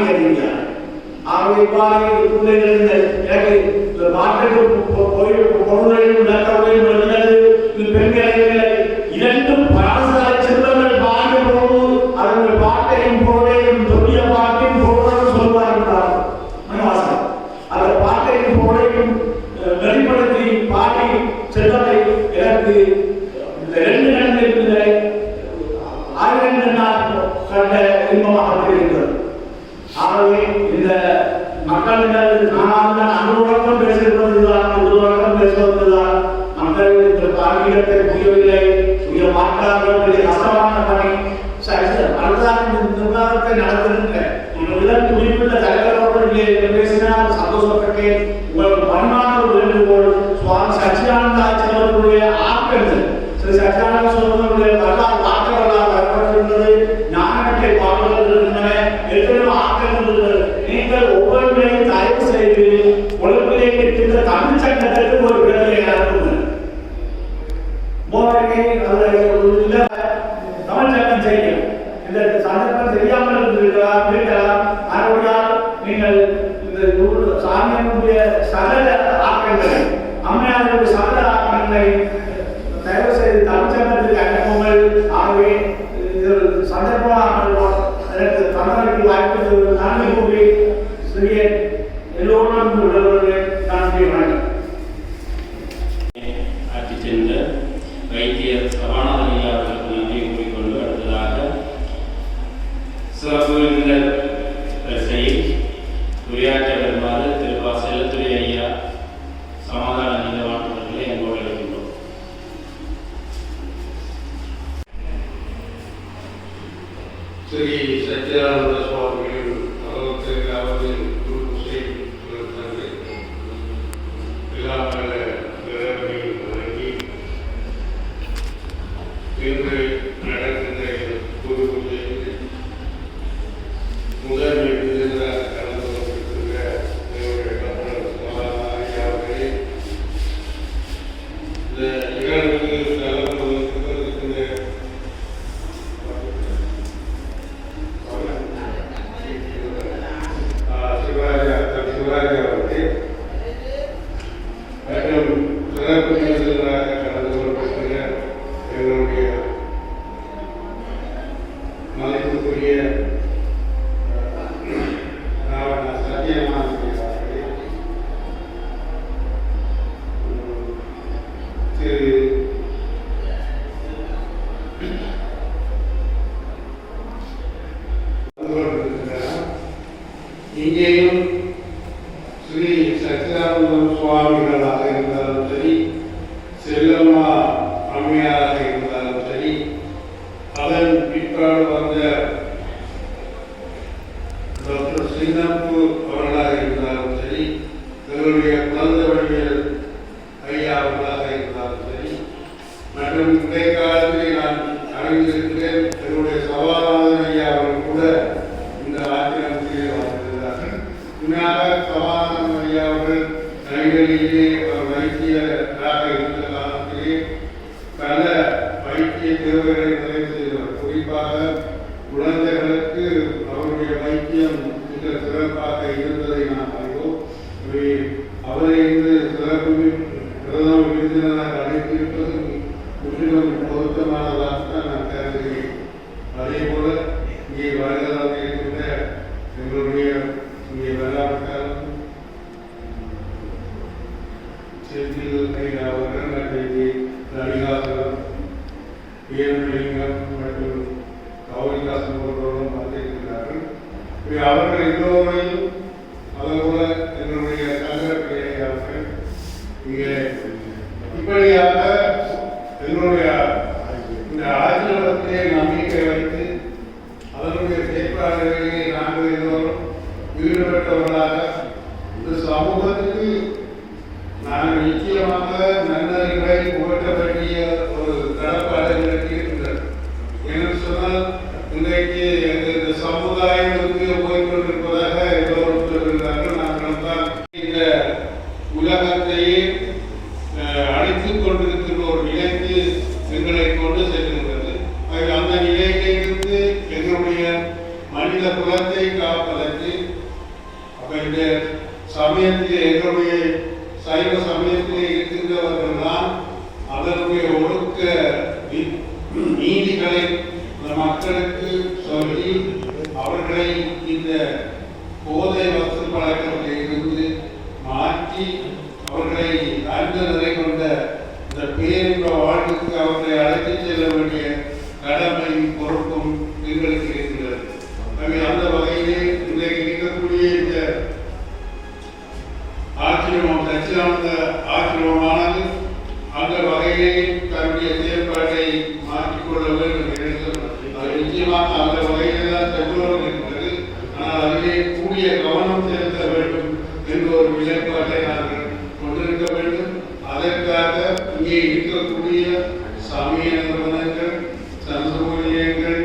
அறிவிக்கிறார். ஆகவே இவ்வாறு பிள்ளைகள் எனக்கு மாற்றுக்கு பொருளையும் விளக்கவையும் எழுந்தது பெண்களை இரண்டும் பாடசாலை செல்வங்கள் பாடிய போது அதனுடைய பாட்டையும் பொருளையும் தொழிய பாட்டையும் பொருளும் சொல்வார்கள். அந்த பாட்டையும் பொருளையும் வெளிப்படுத்தி பாடி செல்வதை எனக்கு இந்த 2 இடங்களில் ஆயிரங்கள் நாள் கண்ட இன்பமாக தெரிகிறது. ஆகவே இந்த மக்களிடம் நான் அனுபவம் பேசுவதுதான் உருவாக்கம் பேசுவதுதான் மக்கள் இந்த ஆங்கிலத்தை புரியவில்லை புரிய மாற்றார்கள் பெரிய கஷ்டமான பணி அடுத்ததாக இந்த நிர்வாகத்தை நடத்துகின்றேன். உங்களிடம் குறிப்பிட்ட தலைவர்கள் பேசினால் சந்தோஷப்பட்டேன். உங்களுக்கு பணிமான ஒரு வேண்டுகோள் சுவாமி சச்சிதானந்த ஆச்சாரியருடைய ஆக்கங்கள் ஸ்ரீ சச்சிதானந்த சுவாமியுடைய வரலாறு ஆக்க வரலாறு வரப்பட்டிருந்தது. ஞானக்கட்டை பாடல்கள் இருக்கின்றன. எத்தனையோ ஆக்கங்கள் இருக்கிறது. நீங்கள் ஒவ்வொருவரையும் தயவு செய்து உலகிலே இருக்கின்ற தமிழ் சங்கத்திற்கு ஒரு விடுதலை நடத்துங்கள். தமிழ் சங்கம் செய்யும் இந்த சந்தர்ப்பம் தெரியாமல் இருக்கலாம். ஆகையால் நீங்கள் இந்த சாமியினுடைய சகல ஆக்கங்களை அம்மையாருடைய சகல ஆக்கங்களை தயவு செய்து தமிழ் சங்கத்துக்கு அனுப்புங்கள். ஆகவே இது சந்தர்ப்பமாக எனக்கு தமிழுக்கு வாய்ப்பு நன்றி கூறி சிறிய எல்லோரும் விடுவதை நன்றி வணக்கம். ஆட்சி சென்ற வைத்தியர் சபாநாதன் ஐயா அவர்களுக்கு நன்றி கூறிக்கொண்டு அடுத்ததாக சிறப்பு விருந்தினர் வரிசையில் உரையாற்ற வருமாறு திரு பா. செல்லத்துறை ஐயா சமாதான நீதிவான்களை அன்போடு அழைக்கின்றோம். ஸ்ரீ சச்சிதானந்த சுவாமிகள் அவர்களின் குருசை விழாக்கள விழாக்களில் வழங்கி இன்று நடக்கின்ற குரு பூஜையில் முதன்மை விருந்தினராக கலந்து கொண்டிருக்கின்ற என்னுடைய டாக்டர் சமாதான அவர்களே, இந்த நிகழ்வுக்கு கலந்து கொண்டிருக்கின்ற சிவராஜா அவர்களே மற்றும் சிறப்பு விருந்தினராக கலந்து கொண்டிருக்கிற என்னுடைய மதிப்புக்குரிய சத்தியமானவர்களே, திரு இங்கேயும் ஸ்ரீ சச்சிதானந்த சுவாமிகளாக இருந்தாலும் சரி, செல்லம்மா அம்மையாராக இருந்தாலும் சரி, அதன் பிற்பாடு வந்த டாக்டர் சின்னப்பு அவர்களாக இருந்தாலும் சரி, எங்களுடைய குழந்தை வழியில் ஐயா அவர்களாக இருந்தாலும் சரி, மற்றும் இடைக்காலத்தில் நான் அறிந்திருக்கிறேன் என்னுடைய சபாநாதன் ஐயா அவர்கள் கூட இந்த ஆக்கிரமத்திலே வாழ்ந்திருந்தார்கள். உண்மையாக சபாநாதன் ஐயா அவர்கள் கைகளிலே வைத்தியராக இருந்த காலத்திலே பல வைத்திய தேவைகளை நிறைவு செய்தவர். குறிப்பாக குழந்தைகளுக்கு அவருடைய வைத்தியம் மிக சிறப்பாக இருந்ததை நாம் அறிவோம். அவரை இன்று சிறப்பு பிரதம விருந்தினராக அழைத்திருப்பது முற்றிலும் பொருத்தமானதாக நான் கருதுகிறேன். அதே போல இங்கே வருகிறதாக இருக்கின்ற எங்களுடைய இங்கே வரலாற்றாளர் செந்தில் அவர்கள் மற்றும் ரவிதாசன் ஏழுலிங்கம் மற்றும் கௌரிதாசன் போன்றவர்களும் வந்திருக்கிறார்கள். அவர்கள் எல்லோரையும் அதுபோல என்னுடைய சங்கரப்பிள்ளை அவர்கள் இங்கே இப்படியாக எங்களுடைய இந்த ஆட்சியத்திலே நம்பிக்கை வைத்து அதனுடைய செயற்பாடுகளிலே நாங்கள் எல்லோரும் ஈடுபட்டவர்களாக இந்த சமூகத்துக்கு நாங்கள் நிச்சயமாக நன்னறிகளை புகட்ட வேண்டிய ஒரு கடப்பாடுகளுக்கு இருக்கின்றது. என்று சொன்னால் இன்றைக்கு இந்த சமுதாயம் போய்கொண்டிருப்பதாக எல்லோரும் சொல்கின்றார்கள். நாங்கள் தான் இந்த உலகத்தையே அழித்துக் கொண்டிருக்கின்ற ஒரு நிலைக்கு எங்களை கொண்டு செல்கின்றது. அந்த நிலையிலிருந்து எங்களுடைய மனித குல ஒழுக்கத்தை காப்பதற்கு அப்ப இந்த சமயத்திலே எங்களுடைய சைவ சமயத்திலே இருக்கின்றவர்கள் தான் அதனுடைய ஒழுக்க நீதிகளை மக்களுக்கு சொல்லி அவர்களை இந்த போதை வசதி பழக்கத்தில் இருந்து மாற்றி அவர்களை அன்பு நிலை கொண்ட இந்த பேரின்ப வாழ்வுக்கு அவர்களை அழைத்துச் செல்ல வேண்டிய கடமை பொறுப்பும் எங்களுக்கு இருக்கிறது. அந்த வகையிலே இன்றைக்கு இருக்கக்கூடிய இந்த ஆசிரமம் சச்சிதானந்த ஆசிரமமானது அந்த வகையிலே தன்னுடைய செயல்பாட்டை மாற்றிக்கொள்ள வேண்டும் என்று அது நிச்சயமாக அந்த வகையில் தான் செல்வம் இருக்கிறது. ஆனால் அதிலே கூடிய கவனம் செலுத்த வேண்டும் என்ற ஒரு நிலைப்பாட்டை நாங்கள் கொண்டிருக்க வேண்டும். அதற்காக இங்கே இருக்கக்கூடிய சமய நிறுவனங்கள், சமூக நிலையங்கள்,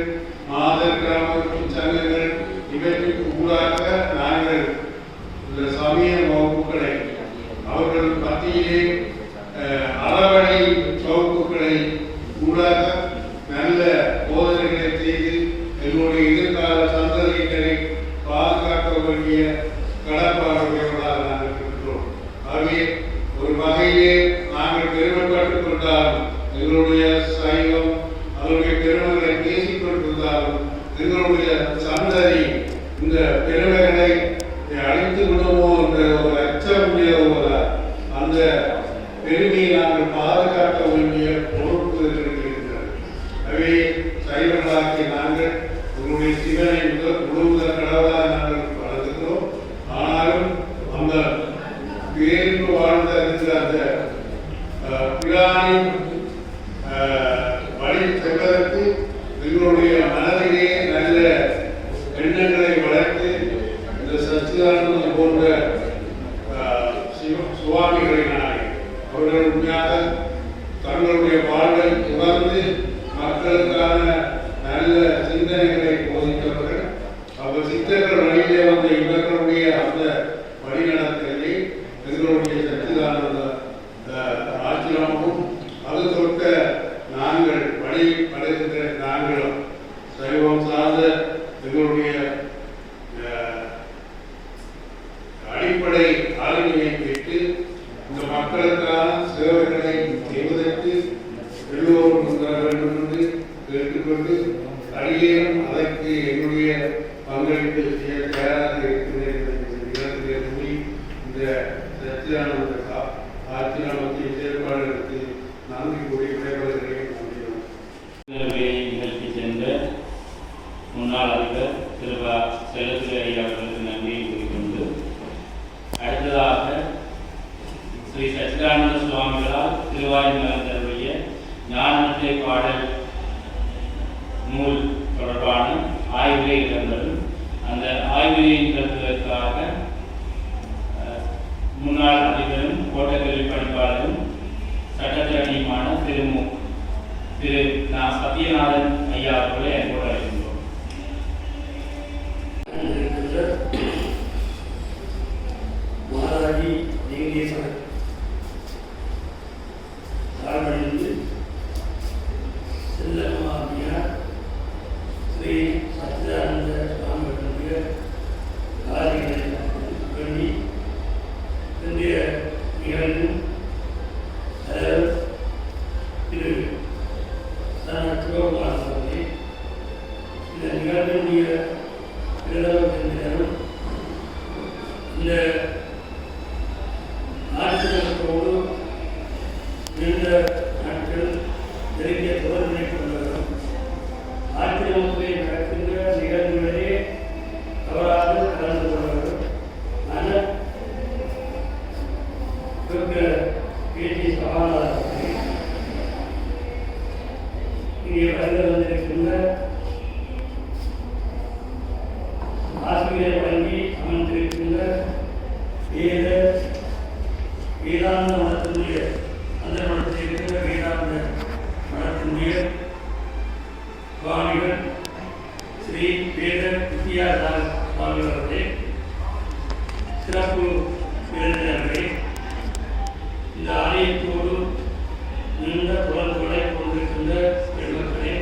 மாதர் கிராம சங்கங்கள் இவற்றுக்கு ஊடாக நாங்கள் இந்த சமய வகுப்புகளை அவர்கள் மத்தியிலே அறவழி வகுப்புகளை ஊடாக நல்ல போதனைகளை செய்து எங்களுடைய எதிர்கால சந்ததியினரை பாதுகாக்க வேண்டிய கடப்பாடுடையவர்களாக நாங்கள் இருக்கிறோம். ஆகவே ஒரு வகையிலே நாங்கள் பெருமைப்பட்டுக் கொண்டாலும் எங்களுடைய சைவம் அதனுடைய பெருமைகளை பேசிக் கொண்டிருந்தாலும் எங்களுடைய சந்ததி இந்த பெருமைகளை அழித்து விடுமோ என்ற ஒரு அச்சம் உடையவர்களால் அந்த பெருமையை நாங்கள் பாதுகாக்க வேண்டிய பொறுப்பு இருக்கிறது. எனவே சைவர்களாகிய நாங்கள் உங்களுடைய சிவனை முழுவத கடவுளாக நாங்கள் வளர்க்கிறோம். ஆனாலும் அந்த பேரின்பு வாழ்ந்த அந்த பிராணி வழி செல்வதற்கு எங்களுடைய மனதிலே நல்ல எண்ணங்களை வளர்த்து இந்த சச்சிதானந்தம் போன்ற சுவாமிகளை அவர்கள் உண்மையாக தங்களுடைய வாழ்வை உணர்ந்து மக்களுக்கான நல்ல சிந்தனைகளை போதித்தவர்கள். அவர் சித்தர்கள் வழியிலே வந்த இவர்களுடைய அந்த வழிநடத்தலை எங்களுடைய சச்சிதானந்த ஆசிரமமும் அது தொட்ட நாங்கள் வழிபடுகின்ற நாங்களும் சைவம் சார்ந்த எங்களுடைய அடிப்படை ஆளுமையை பெற்று இந்த மக்களுக்கான சேவைகளை செய்வதற்கு எல்லோரும் முன்வர வேண்டும் என்று கேட்டுக்கொண்டு அடியேனும் அதற்கு என்னுடைய பங்களிப்பு செய்ய தயாராக இருக்கிறேன் என்று கூறி இந்த சச்சிதானந்த ஆசிரமத்தின் செயல்பாடுகளுக்கு நன்றி கூறி விடைபெறுகிறேன். நிகழ்ச்சி சென்ற முன்னாள் அதிபர் திரு செல்லத்துறை ஐயா அவர்களுக்கு நன்றியை கூறிக்கொண்டு அடுத்ததாக ஸ்ரீ சச்சிதானந்த சுவாமிகளால் திருவாயுமலந்தருடைய ஞானத்தை பாடல் நூல் தொடர்பான ஆய்வுரை இடம்பெறும். அந்த ஆய்வுரை நிகழ்த்துவதற்காக முன்னாள் அதிபரும் கோட்டக்கல்வி பணிப்பாளரும் சட்டத்தரணியுமான திரு சத்யநாதன் ஐயா அவர்களை அன்போடு அழைக்கின்றோம். மாதாஜி லிங்கேஸ்வரர் தாழ்மணிந்து செல்லம்மாவியார் ஸ்ரீ சச்சிதானந்த சுவாமிகளுடைய காரியங்களை வேண்டி இன்றைய நிகழ்வும் தலைவர் திரு சிவகுமார் அவர்களே இந்த நிகழ்வுடைய பிரதமர் இந்த ஆட்சியர்களோடு நீண்ட நாட்கள் நெருங்கிய தொடர்பினை கொண்டவரும் ஆட்சியமைப்பை நடக்கின்ற நிகழ்வுகளிலே தவறாக கலந்து கொண்டவரும் ஆனால் பேட்டி சவாலாளர்களே இங்கே வருகிற வந்திருக்கின்ற ஆசிரியர் வழங்கி அமர்ந்திருக்கின்ற வேதாந்த மனத்தினுடைய அந்த மனத்தில் இருக்கிற வேதாந்த மனத்தினுடைய சுவாமிகள் ஸ்ரீ வேத வித்யாசார சுவாமிகள் அவர்களே, சிறப்பு விருந்தினர்களே, இந்த ஆலயத்தோடு நீண்ட தொடர்புகளை கொண்டிருக்கின்ற பெருமக்களே,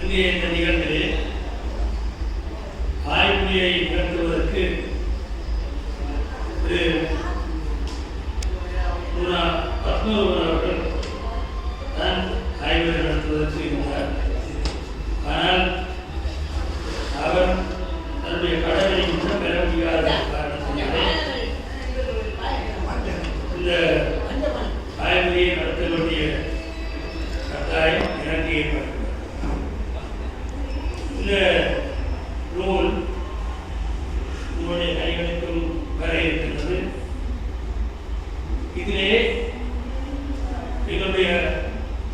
இன்றைய இந்த நிகழ்விலே தாய்மொழியை உயர்த்துவதற்கு பத்மநாபன் அவர்கள் தான் ஆய்வுரை நடத்துவதற்கு இருந்தார். ஆனால் அவர் தன்னுடைய கடனை கூட பெற முடியாத காரணத்தினாலே இந்த ஆய்வுரையை நடத்த வேண்டிய கட்டாயம் எனக்கு ஏற்பட்டது. இந்த நூல் உங்களுடைய கைகளுக்கும் வர இருக்கின்றது. இதிலே எங்களுடைய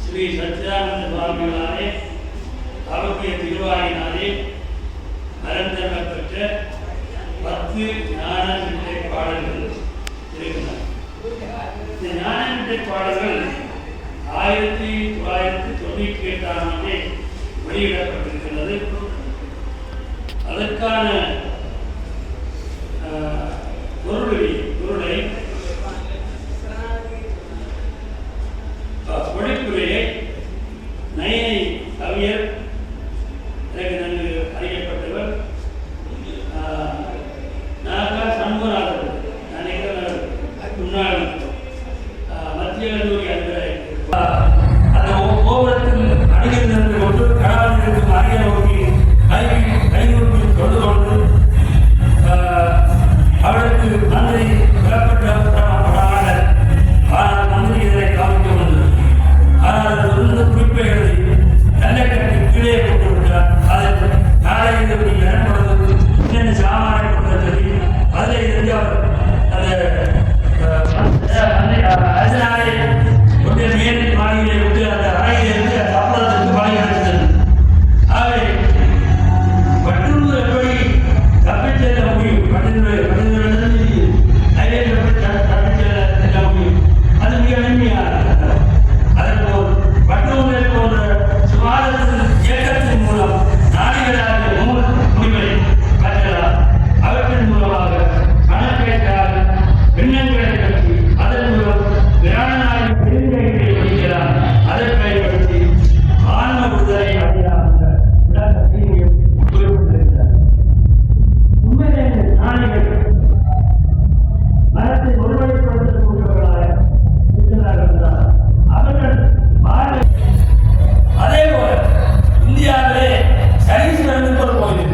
ஸ்ரீ சச்சிதானந்த சுவாமிகளாலே அவருடைய திருவாயினாலே மரந்தன்மை பெற்ற 10 ஞான விட்டை பாடல்கள் இருக்கின்றன. இந்த ஞான விட்டை பாடல்கள் 1998 ஆண்டே வெளியிடப்பட்டிருக்கிறது. அதற்கான பொருளை பொழிப்புரையை நயனை கவியர் எனக்கு நன்கு அறியப்பட்டவர் நாகா சண்முகநாதன் முன்னாள் மத்திய கல்லூரி அதிபரை அந்த கோபுரத்தில் அடிகள் நின்று கொண்டு கடவுள் இருக்கும் அரிய நோக்கி கைகூப்பி கொண்டு கொண்டு அவளுக்கு மந்திரி புறப்பட்டப்படாத ஆனால் மந்திரி இதனை காமிக்க வந்தது. ஆனால் அது வந்து குறிப்பை எழுதி நல்ல கட்டி கீழே போட்டு விட்டார். அதை நாளை இப்படி எனப்படுவது என்னென்ன சாமானை கொண்டு சொல்லி அதில் இருந்து அவர் அதனாலே கொண்டு மேல் மாளிகையை விட்டு அந்த அறையிலிருந்து அந்த அப்பளத்துக்கு பழகி நடந்தது. ஆகவே பட்டுரு எப்படி தப்பிச் செல்ல முடியும்? பட்டுரிலிருந்து நைவேல் எப்படி தப்பிச் செல்ல முடியும்? அது மிக எளிமையானது. அதற்கு பட்டுரை போன்ற சுகாதார இயக்கத்தின் மூலம் நாடுகளாக முடிவை பெற்றலாம். அவற்றின் மூலமாக கணக்கேற்றால் எண்ணங்களை பற்றி அதன் மூலம் விராணனாய் பெருங்கைகளை படிக்கலாம். அதை பயன்படுத்தி ஆன்ம விடுதலை அடையலாம் என்ற விளக்கத்தையும் குறிப்பிட்டிருக்கிறார். உண்மையிலே ஞானிகள் மனத்தை ஒருமைப்படுத்தக்கூடியவர்களாக இருக்கிறார்கள் என்றால் அவர்கள் அதே போல இந்தியாவிலே சனீஸ்வரனுக்கு ஒரு கோயில்,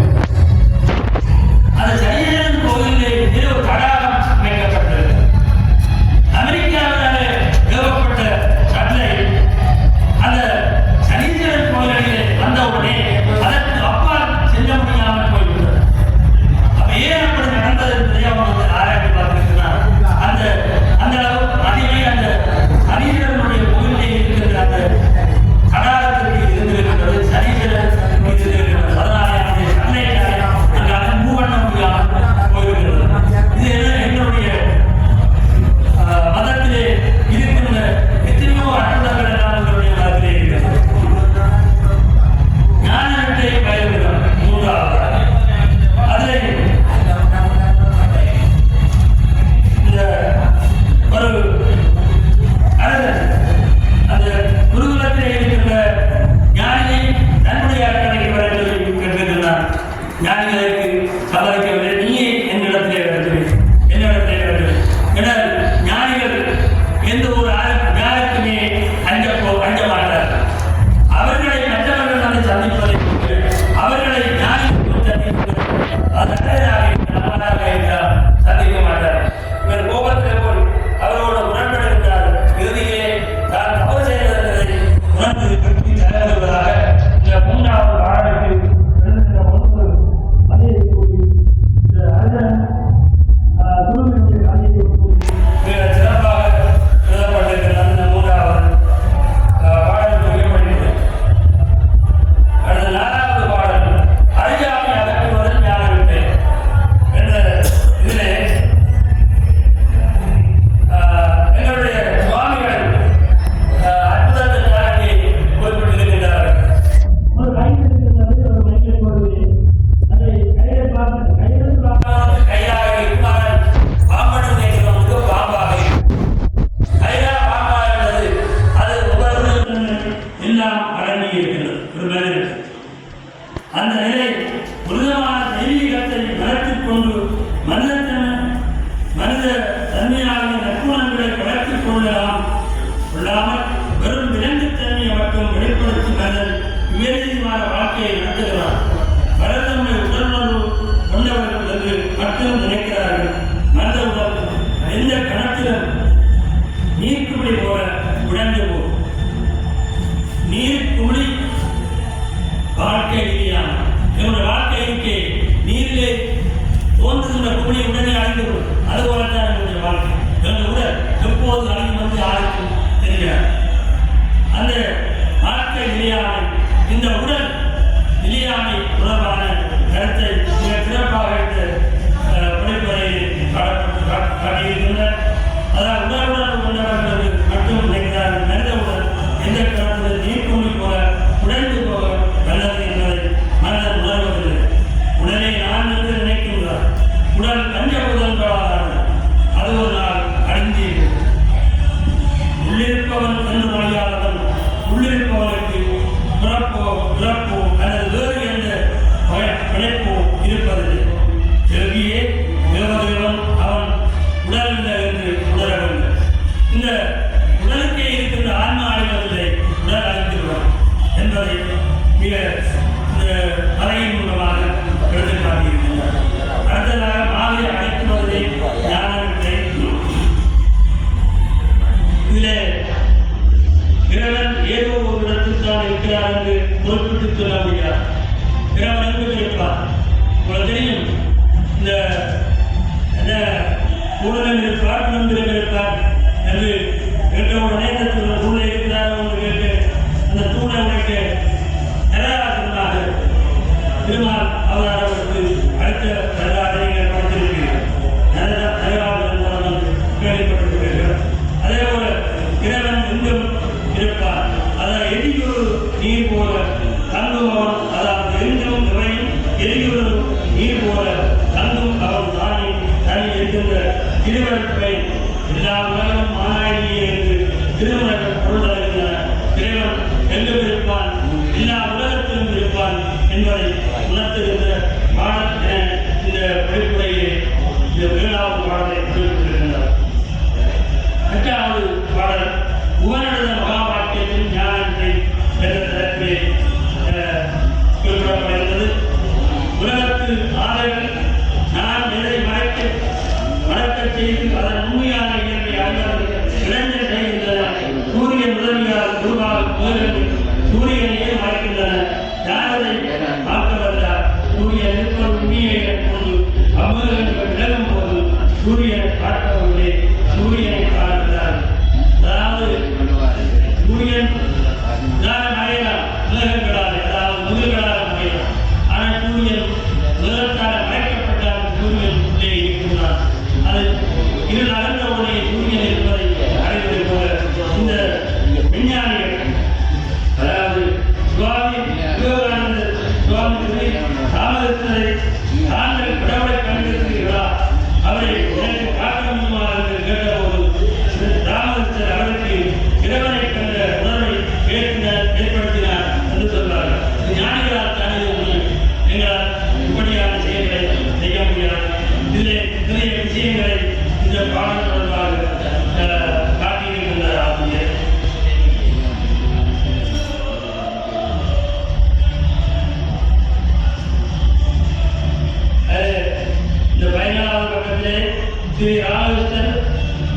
அந்த சனீஸ்வரன் கோயிலே ஒரு தடாகம் அமைக்கப்பட்டது. அமெரிக்காவிலே நிறுவப்பட்ட கட்டளை அந்த சனீஸ்வரன் கோயிலிலே வந்தவுடனே அதற்கு அப்பால் செல்ல முடியாமல் போய்விட்டது. அப்ப ஏன் அப்படி நடந்தது என்பதை அவங்க ஆராய்ச்சி பார்த்திருக்கிறார். அந்த அதிலே அந்த சனீஸ்வரனுடைய கோயிலே இருக்கின்ற அந்த தடாகத்திற்கு இருந்திருக்கிறது. சனீஸ்வரன் இருந்திருக்கிறது. அதனாலே அந்த சன்னைக்காக அங்காக மூவ் பண்ண முடியாமல் போய்விடுகிறது. இது எங்களுடைய மதத்திலே இருக்கின்ற எத்தனையோ அற்புதங்கள் எல்லாம் எங்களுடைய மதத்திலே இருக்கிறது. ஞான விட்டை பயிர்கிறோம். மூன்றாவது அதிலே இந்த ஒரு அரசன் அந்த குருகுலத்திலே இருக்கின்ற ஞானியை தன்னுடைய அட்டனைக்கு வர சொல்லி கேட்டிருக்கிறார். ஞானிகளுக்கு சம்மதிக்கவில்லை. நீயே என்னிடத்திலே வருகிறேன், என்னிடத்திலே வருகிறேன். என்றால் ஞானிகள் எந்த ஒரு யாருக்குமே அஞ்ச மாட்டார். அவர்களை மற்றவர்கள் வந்து சந்திப்பதை அவர்களை ஞானிகள் சந்திப்பது அது அழகாக நம்மளாக என்றால் சந்திக்க மாட்டார். இவர் கோபத்தில் போல் அவரோட உடன்படுகிறார். இறுதியிலே தான் தவறு செய்ததை உணர்ந்து பற்றி தலைவர்களாக இந்த 3வது பாடலுக்கு எழுதுகின்ற ஒன்று அதே கூறி இந்த அரசன் குருவினுடைய கதையை கூறி மிக சிறப்பாக எழுதப்பட்டிருக்கிற அந்த 3வது பாடல் குறிப்பிடுகிறது. அடுத்த 4வது பாடல் அறியாமை அகற்றுவதில் ஞான விட்டை. கலத்திக் கொண்டு மனித தன்மையாகிய நற்குணங்களை வளர்த்துக் கொள்ளாமல் வெறும் விலங்குத்தன்மையை மட்டும் வெளிப்படுத்தி மனிதன் விவேகமான வாழ்க்கையை நடத்துகிறார். பலத்தன்மை உடலுணர்வு கொண்டவர்கள் என்று மட்டும் நினைக்கிறார்கள். மனித உடல் எந்த கணத்திலும் நீர்க்குமிழி போல உடைந்து போகும். நீர்க்குமிழி வாழ்க்கை இல்லையா? என்னுடைய வாழ்க்கைக்கு நீரிலே தோன்றுகின்ற குமிழி உடனே அழிந்துவிடும். அதுபோலத்தான் என்னுடைய வாழ்க்கை. என்னுடைய உடல் எப்போது அழிந்து வந்து யாருக்கும் தெரியாது. அந்த வாழ்க்கை நிலையாமை, இந்த உடல் நிலையாமை தொடர்பான கருத்தை மிக சிறப்பாக படைப்புரையில் காட்டியிருக்கின்றனர். அதாவது உடலுடன் கொண்டவர்கள் மட்டும் நினைக்கிறார்கள். மனித உடல் எந்த காலத்தில் நீர்க்குமிழி போல உடைந்து போக நல்லது என்பதை மனிதன் உணர்வதில்லை. உடனே நான் என்று நினைக்கின்றார். உடல் பஞ்சபூதங்களால் அது ஒரு நாள் அழிந்து உள்ளிருப்பவன் என்று மொழியாளவன் உள்ளிருப்பவனுக்கு பிறப்போ அல்லது வேறு என்ற பிழைப்போ இருப்பதில்லை. செல்வியே தேவதேவன் அவன் உடல் இல்லை என்று உணரவில்லை. இந்த உடலுக்கே இருக்கின்ற ஆன்மா அழிவதில்லை, உடல் அழிந்துவிடும் என்பதை மிக இந்த கலையின் மூலமாக எடுத்து காட்டியிருக்கின்றார். அடுத்ததாக மாலை அழைத்துவதை ஞானத்தை இதிலே இறைவன் ஏதோ ஒரு இடத்தில் தான் இருக்கிறார் என்று குறிப்பிட்டு சொல்ல முடியாது. இறைவன் எங்கு இருப்பார்? உங்களுக்கு தெரியும், இந்த ஊழல் இருப்பார், குழந்தைகள் இருப்பார் என்று என்ற உடனே இந்த தூளை இருக்கிறார் என்று கேட்டு அந்த தூளை உடைக்க நிராசனாக திருமால் அவதாரத்திற்கு அடுத்த வரலாற்றை நீங்கள் படித்திருக்கிறீர்கள். நிறைவாக கேள்விப்பட்டிருக்கிறீர்கள். அதே போல இறைவன் எங்கும் இருப்பார். அதாவது எரியுறு நீர் போல தங்கும் அவன், அதாவது எங்கும் இறையும் எரியுறு நீர் போல தங்கும் அவன் தானே தனி இருக்கின்ற திருவருட்பை எல்லா உலகம் மாநாடியே என்று திருமணங்கள் பொருள் தருகின்றன. இறைவன் எங்கும் இருப்பான், எல்லா உலகத்திலும் இருப்பான் என்பதை உணர்த்துகின்ற பாடத்தின இந்த படிப்புரையிலே இந்த 7வது பாடலை குறிப்பிட்டிருக்கின்றார். 8வது பாடல் உவனெழுத மகாபாக்கியத்தின் ஞானத்தை என்ற தலைப்பிலே குறிப்பிடப்படுகிறது. உலகத்து ஆலைகள் நான் எதை மறைக்கச் செய்து அதன் உண்மையான இயற்கை அறிவார்கள் இளைஞர் செய்கின்றன. சூரியன் உதவியால் உருவாகும் சூரியனையே மறைக்கின்றன. யாரதை பார்க்கவல்லார் சூரியன் இருப்பது உண்மையை கொண்டு அம்மர்கள் விலகும் போது சூரியனை பார்க்கவில்லை, சூரியனை பார்க்கிறார். அதாவது சூரியன் மறையலாம் உலகங்களால், அதாவது முதல்களால் மறையலாம். ஆனால் சூரியன் உலகத்தால் மறைக்கப்பட்டால் சூரியன் உள்ளே இருக்கின்றார். அது இரு நகர்ந்தவுடைய சூரியன் இருப்பதை அறிவது போல இந்த விஞ்ஞானிகள், அதாவது சுவாமி விவேகானந்தர், சுவாமி ராமகிருஷ்ணரை தாங்கள் கடவுளை கண்டிருக்கிறீர்களா, அவரை எனக்கு காட்ட முடியுமா என்று கேட்டபோது ராமகிருஷ்ணர் அவருக்கு இறைவனை கண்ட உணர்வை ஏற்படுத்தினார் என்று சொல்வார்கள். ஞானிகளால் தானே முடியும், எங்களால் இப்படியான செயல்களை செய்ய முடியாது. இதிலே நிறைய விஷயங்களை இந்த பாடம் தொடர்பாக காட்டியிருக்கின்ற ஆசிரியர். இந்த 14வது பக்கத்திலே ஸ்ரீ ராமகிருஷ்ணர்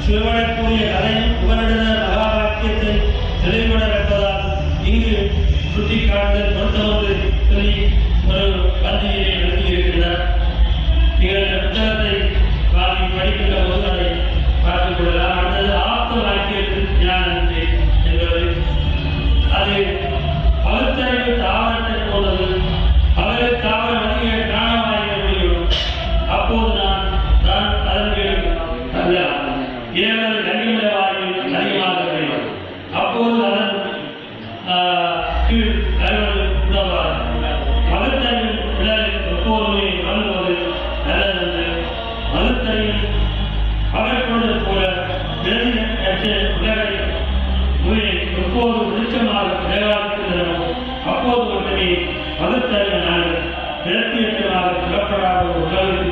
சிவவழக்கூடிய கதையும் உபநிடத மகாபாக்கியத்தை தெளிவுபட வைப்பதால் இங்கு சுட்டிக்காட்டுதல் பொருத்தமன்று சொல்லி ஒரு பந்தியிலே எழுதியிருக்கிறார். நீங்கள் இந்த புத்தகத்தை வாங்கி படிக்கின்ற போது அதை பார்த்துக் கொள்ளலாம். அடுத்தது ஆப்த வாக்கியத்தின் ஞானத்தை என்பது அது பகுத்தறிவு தாவரத்தை போன்றது. அவரை தாவரம் அதிக பிராணவாயுவை வெளியிடும். அப்போது நான் அதற்கு அல்ல ஏழு கனிமலை வாயில் அதிகமாக வேண்டும். அப்போது அதன் கீழ் கருவது உதவாது. பகுத்தறிவின் விழலை எப்போதுமே வழங்குவது நல்லதென்று பகுத்தறிவின் பகற்பொழுது போல உலகை எப்போது வெளிச்சமாக விளையாடுகின்றனோ அப்போது மட்டுமே பகுத்தறிவு நாங்கள் இலக்கியமாக புறப்படாத உலகிற்கு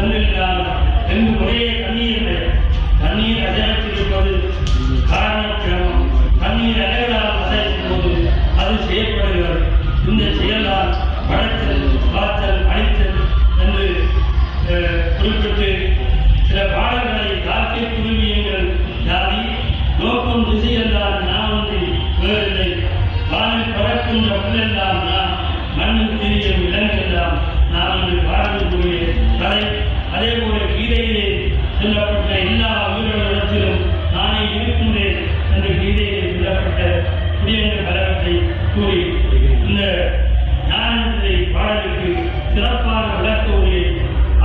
கண்ணில்லாமல் என்று ஒரே கண்ணீரை தண்ணீர் அசைத்திருப்பது காரணக்கிழமம். தண்ணீர் அலைகளால் அசைக்கும் போது அது செய்யப்படுகிறது. இந்த செயலால் படைத்தல், காத்தல், அழித்தல் என்று குறிப்பிட்டு சில பாடல்களை காக்கை குருவியங்கள் ஜாதி நோக்கம் திசை என்றால் நான் ஒன்றி வேறில்லை. வானில் பறக்கின்ற புல்லெல்லாம் நான், மண்ணில் திரியும் விலங்கெல்லாம் நான் என்று பாடக்கூடிய கலை. அதே போல கீதையிலே சொல்லப்பட்ட எல்லா உயிரினத்திலும் நானே இருக்கின்றேன் என்று கீதையிலே சொல்லப்பட்ட புதியங்கள் பலவற்றை கூறி இந்த ஞானத்தை பாடலுக்கு சிறப்பான விளக்க உரையை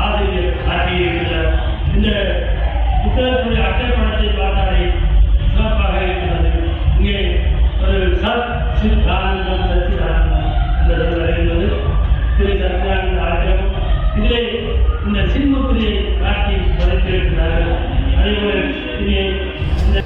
ஆசிரியர் ஆற்றியிருக்கிறார். இந்த புத்தகத்துடைய அட்டைப்படத்தை பார்த்தாலே சிறப்பாக இருக்கிறது. இங்கே ஒரு சச்சிதானந்தம் சச்சிதானந்தம் என்பது திரு சச்சிதானந்த ஆசிரம். இதிலே இந்த சின்முத்திரையை காட்டி வதைத்திருக்கிறார்கள். அதேபோல இங்கே இந்த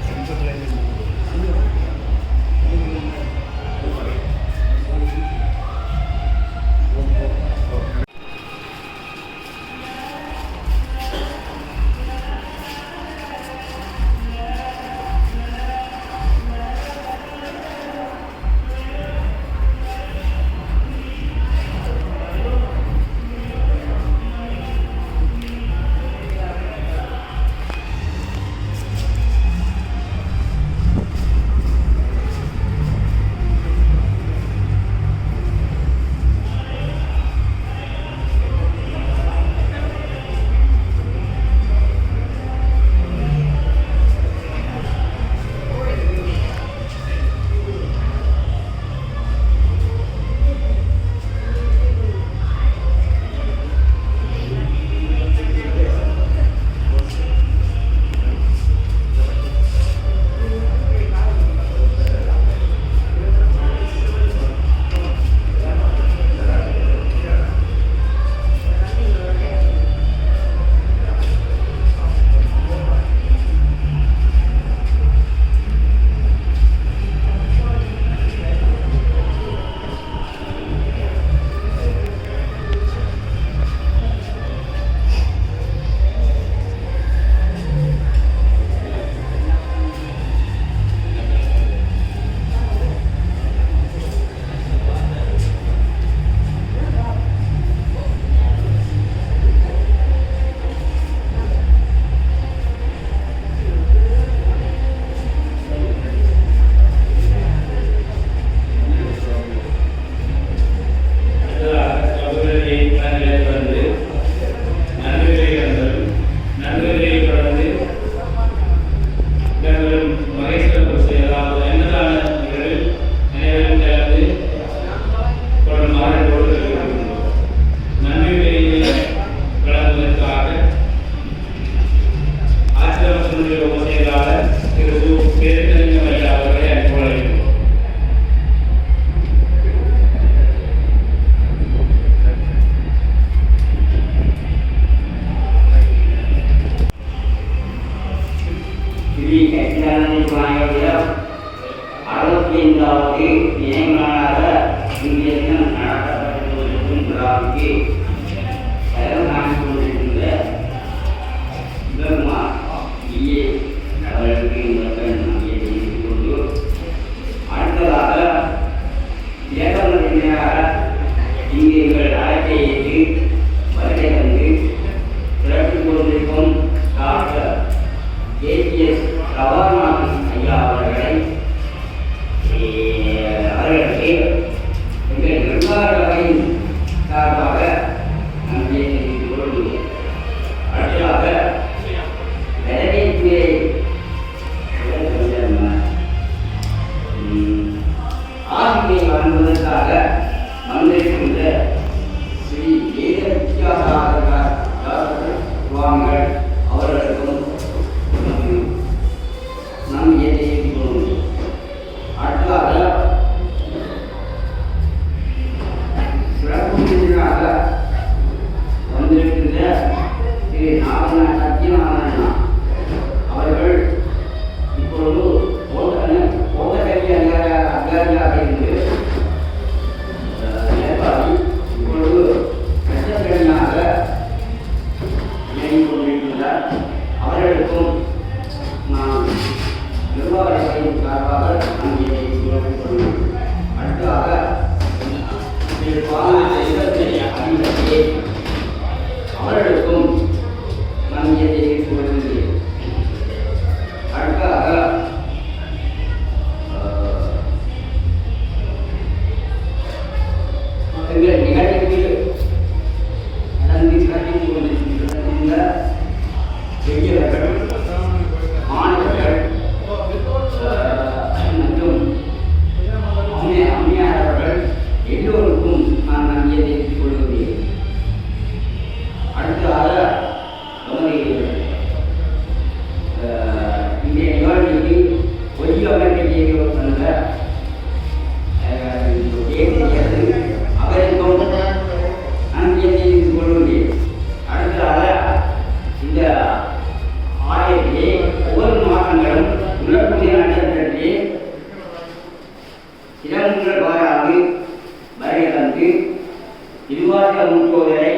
விசுவாச முன்னோதலை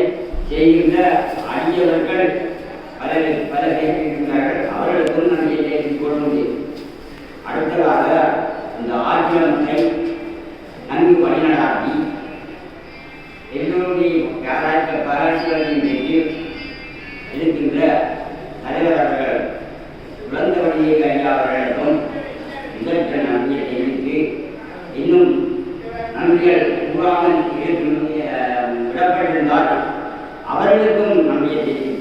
செய்கின்ற அடியவர்கள் பல இருக்கின்றார்கள். அவர்களுக்கும் நன்றியை தெரிவித்துக் கொள்ள முடியும். அடுத்ததாக அந்த ஆட்சியத்தை நன்கு வழிநடாத்தி எல்லோருடைய பாராட்சிகளையும் பெற்று இருக்கின்ற தலைவர் அவர்கள் உழந்த வழியை கையா அவர்களிடம் இதற்கு நன்றியை தெரிவித்து இன்னும் நன்றிகள் கூறாமல் விடப்பட்டிருந்தால் அவர்களுக்கும் நன்றியை தெரிவித்து